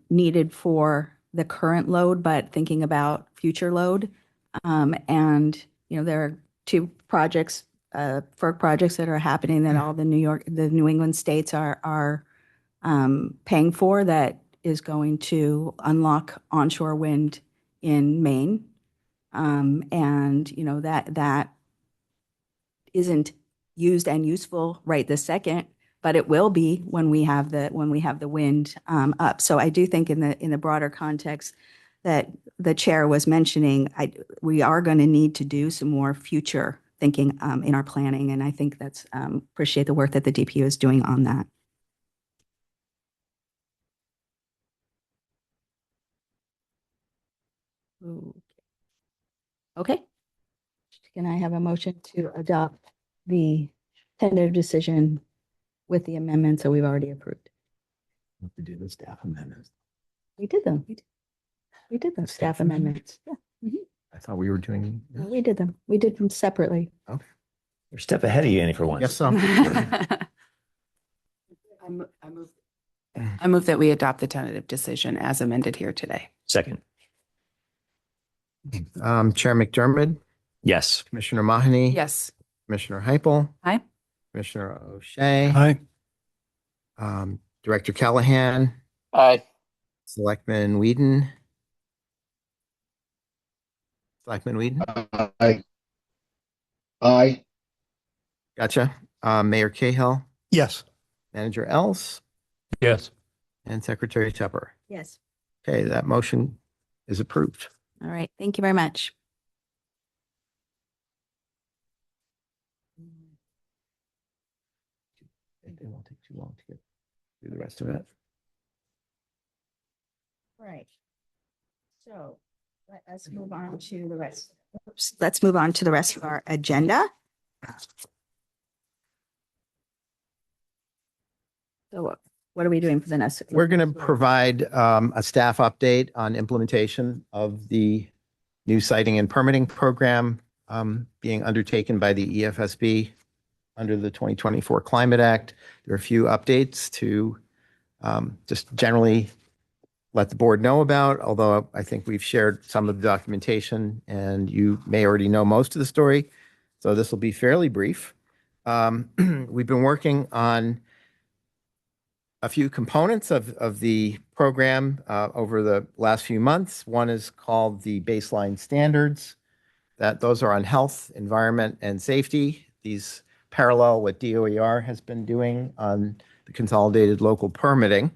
needed for the current load, but thinking about future load. And there are two projects, FERC projects that are happening that all the New England states are paying for, that is going to unlock onshore wind in Maine. And that isn't used and useful right this second, but it will be when we have the wind up. So I do think in the broader context that the chair was mentioning, we are going to need to do some more future thinking in our planning, and I think that's appreciate the work that the DPU is doing on that. Okay. Can I have a motion to adopt the tentative decision with the amendments that we've already approved? To do the staff amendments. We did them. We did the staff amendments. Yeah. I thought we were doing. No, we did them. We did them separately. Okay. You're a step ahead of you, Annie, for once. Yes, so. I move that we adopt the tentative decision as amended here today. Second. Chair McDermott, Yes. Commissioner Mahoney. Yes. Commissioner Heipel, Aye. Commissioner O'Shea, Aye. Director Callahan, Aye. Selectman Whedon. Selectman Whedon. Aye. Aye. Gotcha. Mayor Cahill, Yes. Manager Els, Yes. and Secretary Tupper. Yes. Okay, that motion is approved. All right. Thank you very much. It won't take too long to get through the rest of it. Right. So let's move on to the rest. Let's move on to the rest of our agenda. So what are we doing for the next? We're going to provide a staff update on implementation of the new siting and permitting program being undertaken by the EFSB under the 2024 Climate Act. There are a few updates to just generally let the board know about, although I think we've shared some of the documentation and you may already know most of the story. So this will be fairly brief. We've been working on a few components of the program over the last few months. One is called the baseline standards. Those are on health, environment, and safety. These parallel what DOER has been doing on the consolidated local permitting.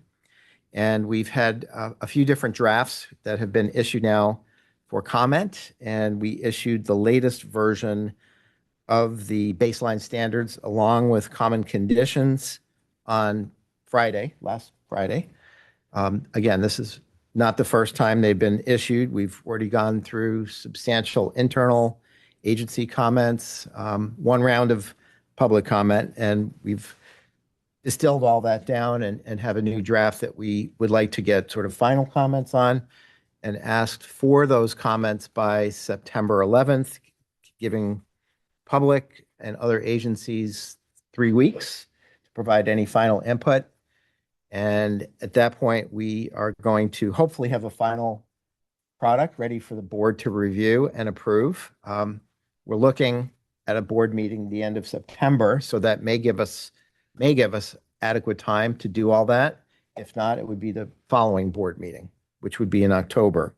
And we've had a few different drafts that have been issued now for comment. And we issued the latest version of the baseline standards along with common conditions on last Friday. Again, this is not the first time they've been issued. We've already gone through substantial internal agency comments, one round of public comment, and we've distilled all that down and have a new draft that we would like to get sort of final comments on, and asked for those comments by September 11th, giving public and other agencies 3 weeks to provide any final input. And at that point, we are going to hopefully have a final product ready for the board to review and approve. We're looking at a board meeting the end of September, so that may give us adequate time to do all that. If not, it would be the following board meeting, which would be in October.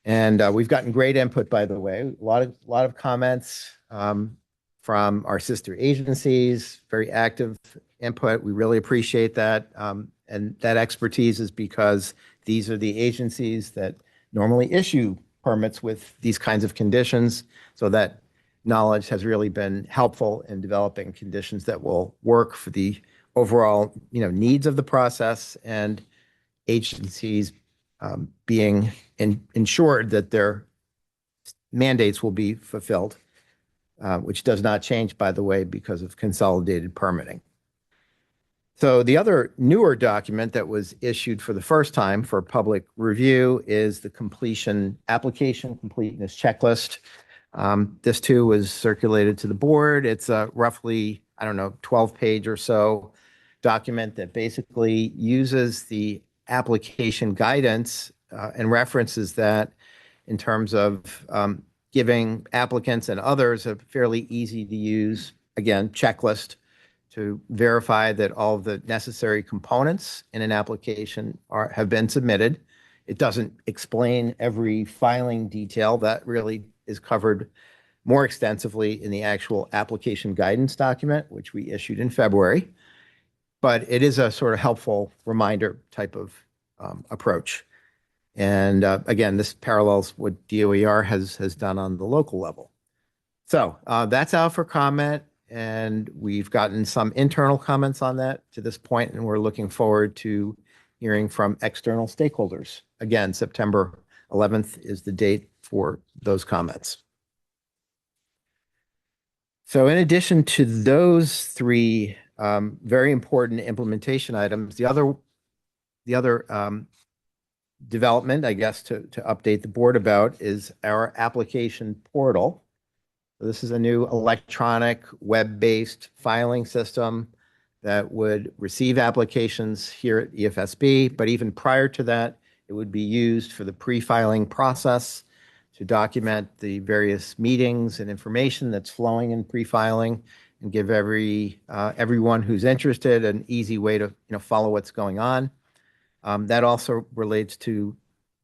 And we've gotten great input, by the way, a lot of comments from our sister agencies, very active input. We really appreciate that. And that expertise is because these are the agencies that normally issue permits with these kinds of conditions. So that knowledge has really been helpful in developing conditions that will work for the overall, needs of the process, and agencies being ensured that their mandates will be fulfilled, which does not change, by the way, because of consolidated permitting. So the other newer document that was issued for the first time for public review is the application completeness checklist. This too was circulated to the board. It's a roughly, 12-page or so document that basically uses the application guidance and references that in terms of giving applicants and others a fairly easy to use, again, checklist to verify that all of the necessary components in an application have been submitted. It doesn't explain every filing detail. That really is covered more extensively in the actual application guidance document, which we issued in February. But it is a sort of helpful reminder type of approach. And again, this parallels what DOER has done on the local level. So that's out for comment, and we've gotten some internal comments on that to this point, and we're looking forward to hearing from external stakeholders. Again, September 11th is the date for those comments. So in addition to those three very important implementation items, the other development, I guess, to update the board about is our application portal. This is a new electronic web-based filing system that would receive applications here at EFSB, but even prior to that, it would be used for the pre-filing process to document the various meetings and information that's flowing in pre-filing and give everyone who's interested an easy way to follow what's going on. That also relates to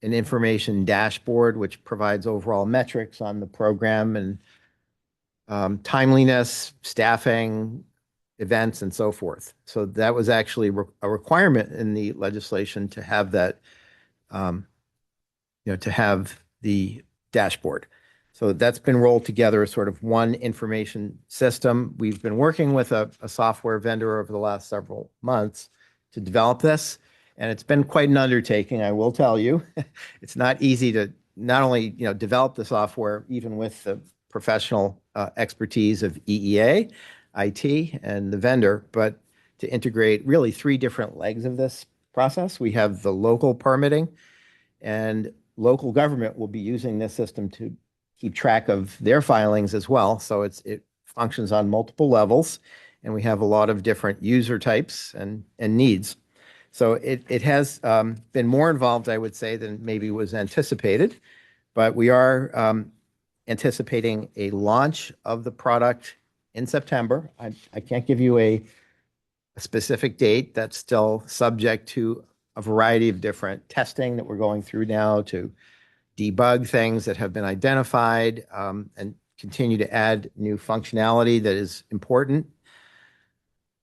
an information dashboard, which provides overall metrics on the program and timeliness, staffing, events, and so forth. So that was actually a requirement in the legislation to have that, to have the dashboard. So that's been rolled together as sort of one information system. We've been working with a software vendor over the last several months to develop this, and it's been quite an undertaking, I will tell you. It's not easy to not only develop the software, even with the professional expertise of EEA, IT, and the vendor, but to integrate really three different legs of this process. We have the local permitting, and local government will be using this system to keep track of their filings as well. So it functions on multiple levels, and we have a lot of different user types and needs. So it has been more involved, I would say, than maybe was anticipated, but we are anticipating a launch of the product in September. I can't give you a specific date. That's still subject to a variety of different testing that we're going through now to debug things that have been identified and continue to add new functionality that is important.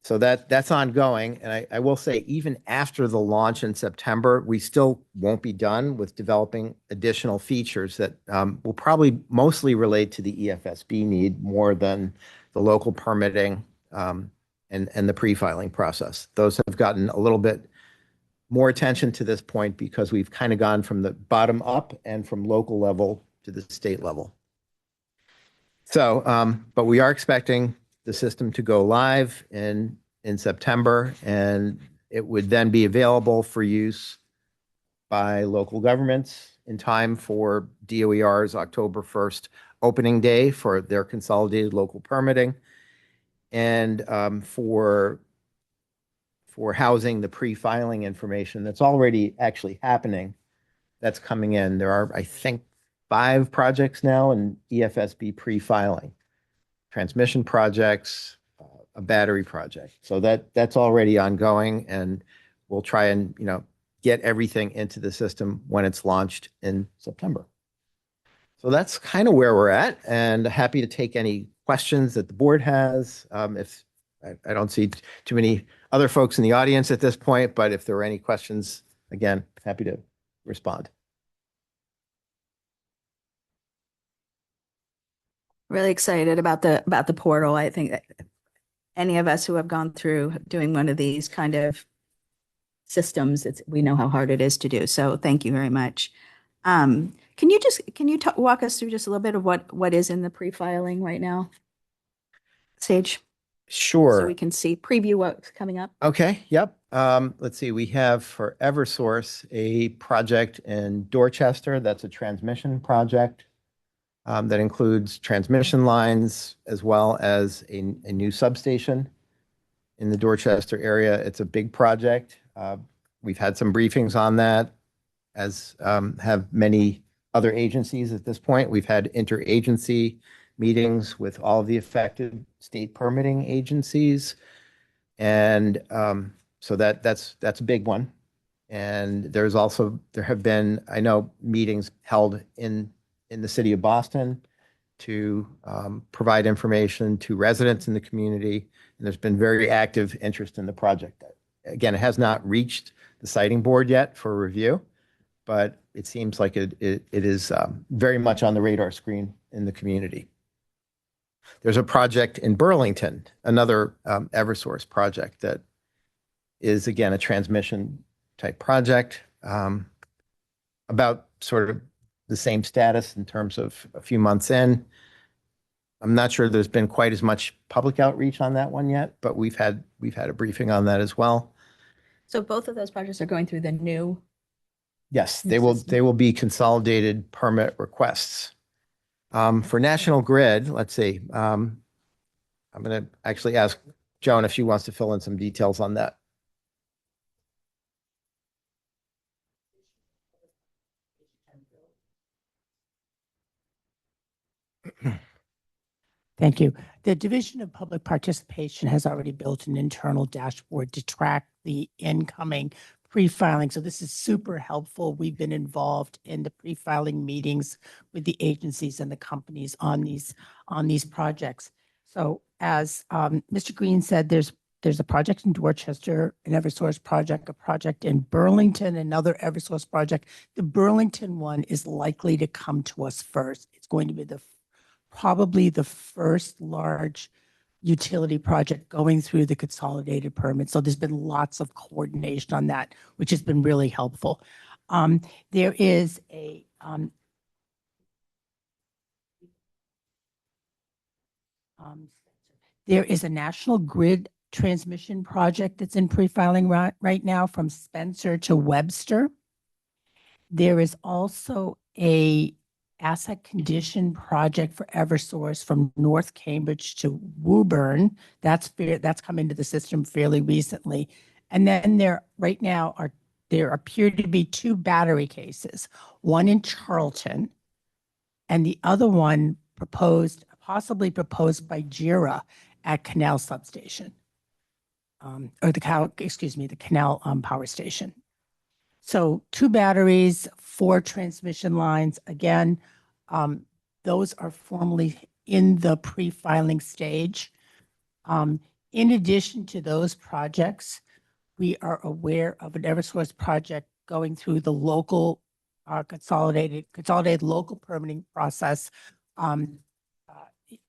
So that's ongoing. And I will say, even after the launch in September, we still won't be done with developing additional features that will probably mostly relate to the EFSB need more than the local permitting and the pre-filing process. Those have gotten a little bit more attention to this point because we've kind of gone from the bottom up and from local level to the state level. So, but we are expecting the system to go live in September, and it would then be available for use by local governments in time for DOER's October 1st opening day for their consolidated local permitting, and for housing the pre-filing information that's already actually happening, that's coming in. There are, I think, 5 projects now in EFSB pre-filing. Transmission projects, a battery project. So that's already ongoing, and we'll try and get everything into the system when it's launched in September. So that's kind of where we're at, and happy to take any questions that the board has. If I don't see too many other folks in the audience at this point, but if there are any questions, again, happy to respond. Really excited about the portal. I think that any of us who have gone through doing one of these kind of systems, we know how hard it is to do. So thank you very much. Can you walk us through just a little bit of what is in the pre-filing right now, Sage? Sure. So we can preview what's coming up. Okay. Yep. Let's see. We have for Eversource a project in Dorchester. That's a transmission project. That includes transmission lines as well as a new substation in the Dorchester area. It's a big project. We've had some briefings on that, as have many other agencies at this point. We've had interagency meetings with all of the affected state permitting agencies. And so that's a big one. And there have been, I know, meetings held in the city of Boston to provide information to residents in the community. And there's been very active interest in the project. Again, it has not reached the siting board yet for review, but it seems like it is very much on the radar screen in the community. There's a project in Burlington, another Eversource project that is, again, a transmission type project, about sort of the same status in terms of a few months in. I'm not sure there's been quite as much public outreach on that one yet, but we've had a briefing on that as well. So both of those projects are going through the new. Yes, New they system. will be consolidated permit requests. For National Grid, let's see. I'm going to actually ask Joan if she wants to fill in some details on that. Thank you. The Division of Public Participation has already built an internal dashboard to track the incoming pre-filing. So this is super helpful. We've been involved in the pre-filing meetings with the agencies and the companies on these projects. So as Mr. Green said, there's a project in Dorchester, an Eversource project, a project in Burlington, another Eversource project. The Burlington one is likely to come to us first. It's going to be probably the first large utility project going through the consolidated permit. So there's been lots of coordination on that, which has been really helpful. There is a National Grid transmission project that's in pre-filing right now from Spencer to Webster. There is also a asset condition project for Eversource from North Cambridge to Woburn. That's come into the system fairly recently. And then there appear to be two battery cases, one in Charlton and the other one possibly proposed by JIRA at Canal Substation, the Canal Power Station. So 2 batteries, 4 transmission lines. Again, those are formally in the pre-filing stage. In addition to those projects, we are aware of an Eversource project going through the local consolidated local permitting process.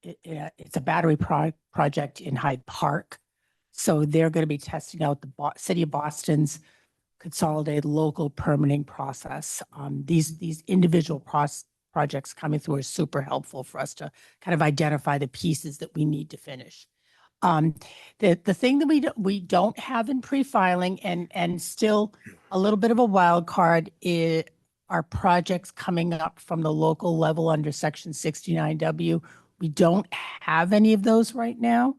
It's a battery project in Hyde Park. So they're going to be testing out the City of Boston's consolidated local permitting process. These individual projects coming through are super helpful for us to kind of identify the pieces that we need to finish. The thing that we don't have in pre-filing and still a little bit of a wild card are projects coming up from the local level under Section 69W. We don't have any of those right now.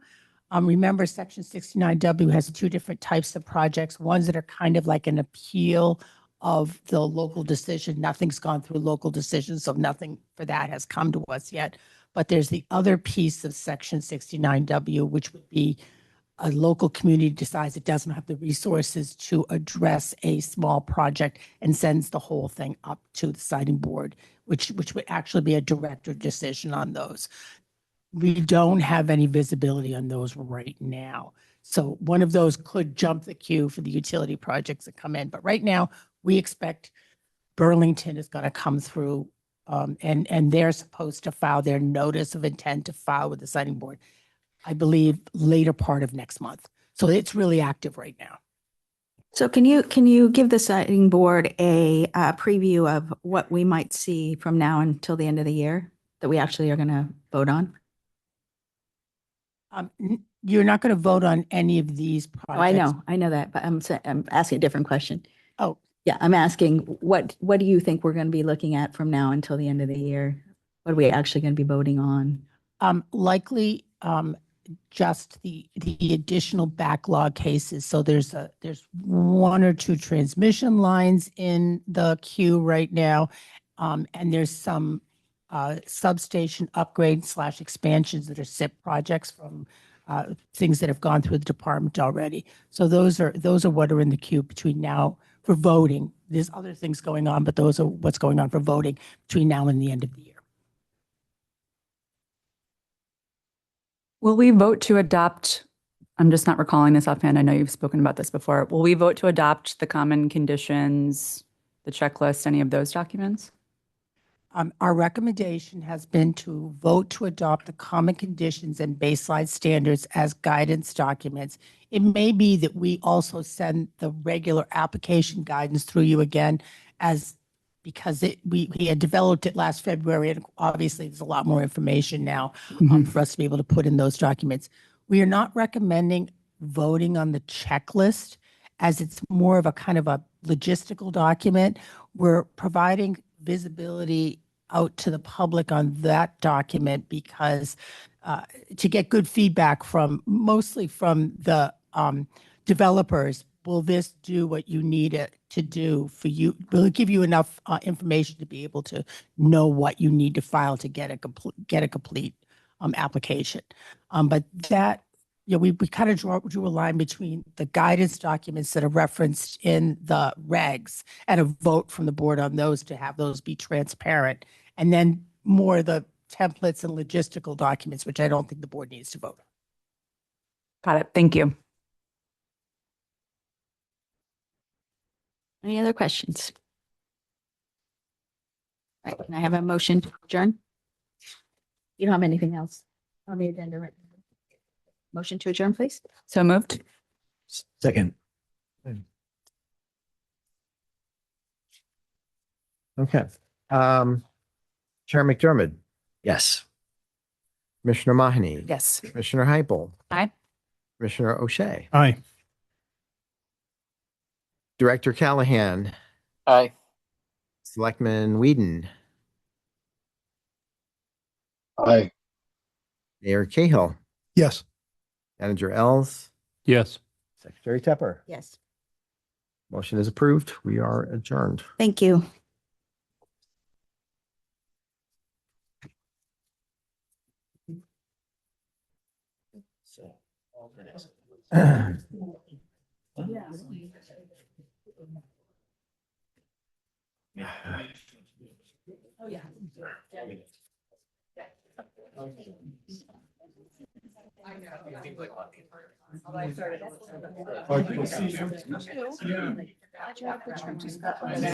Remember, Section 69W has 2 different types of projects, ones that are kind of like an appeal of the local decision. Nothing's gone through local decision, so nothing for that has come to us yet. But there's the other piece of Section 69W, which would be a local community decides it doesn't have the resources to address a small project and sends the whole thing up to the siting board, which would actually be a director decision on those. We don't have any visibility on those right now. So one of those could jump the queue for the utility projects that come in. But right now, we expect Burlington is going to come through and they're supposed to file their notice of intent to file with the siting board, I believe, later part of next month. So it's really active right now. So can you give the siting board a preview of what we might see from now until the end of the year that we actually are going to vote on? You're not going to vote on any of these projects. I know that, but I'm asking a different question. Oh, yeah, I'm asking what do you think we're going to be looking at from now until the end of the year? What are we actually going to be voting on? Likely just the additional backlog cases. So there's 1 or 2 transmission lines in the queue right now, and there's some substation upgrade / expansions that are SIP projects from things that have gone through the department already. So those are what are in the queue between now for voting. There's other things going on, but those are what's going on for voting between now and the end of the year. Will we vote to adopt, I'm just not recalling this offhand, I know you've spoken about this before. Will we vote to adopt the common conditions, the checklist, any of those documents? Our recommendation has been to vote to adopt the common conditions and baseline standards as guidance documents. It may be that we also send the regular application guidance through you again because we had developed it last February, and obviously there's a lot more information now for us to be able to put in those documents. We are not recommending voting on the checklist as it's more of a kind of a logistical document. We're providing visibility out to the public on that document because to get good feedback mostly from the developers. Will this do what you need it to do for you? Will it give you enough information to be able to know what you need to file to get a complete application? But that, we kind of drew a line between the guidance documents that are referenced in the regs and a vote from the board on those to have those be transparent, and then more the templates and logistical documents, which I don't think the board needs to vote on. Got it. Thank you. Any other questions? All right, can I have a motion to adjourn? You don't have anything else on the agenda right now? Motion to adjourn, please. So moved. Second. Okay. Chair McDermott, Yes. Commissioner Mahoney. Yes. Commissioner Heipel. Aye. Commissioner O'Shea. Aye. Director Callahan. Aye. Selectman Whedon. Aye. Mayor Cahill. Yes. Manager Els. Yes. Secretary Tepper. Yes. Motion is approved. We are adjourned. Thank you.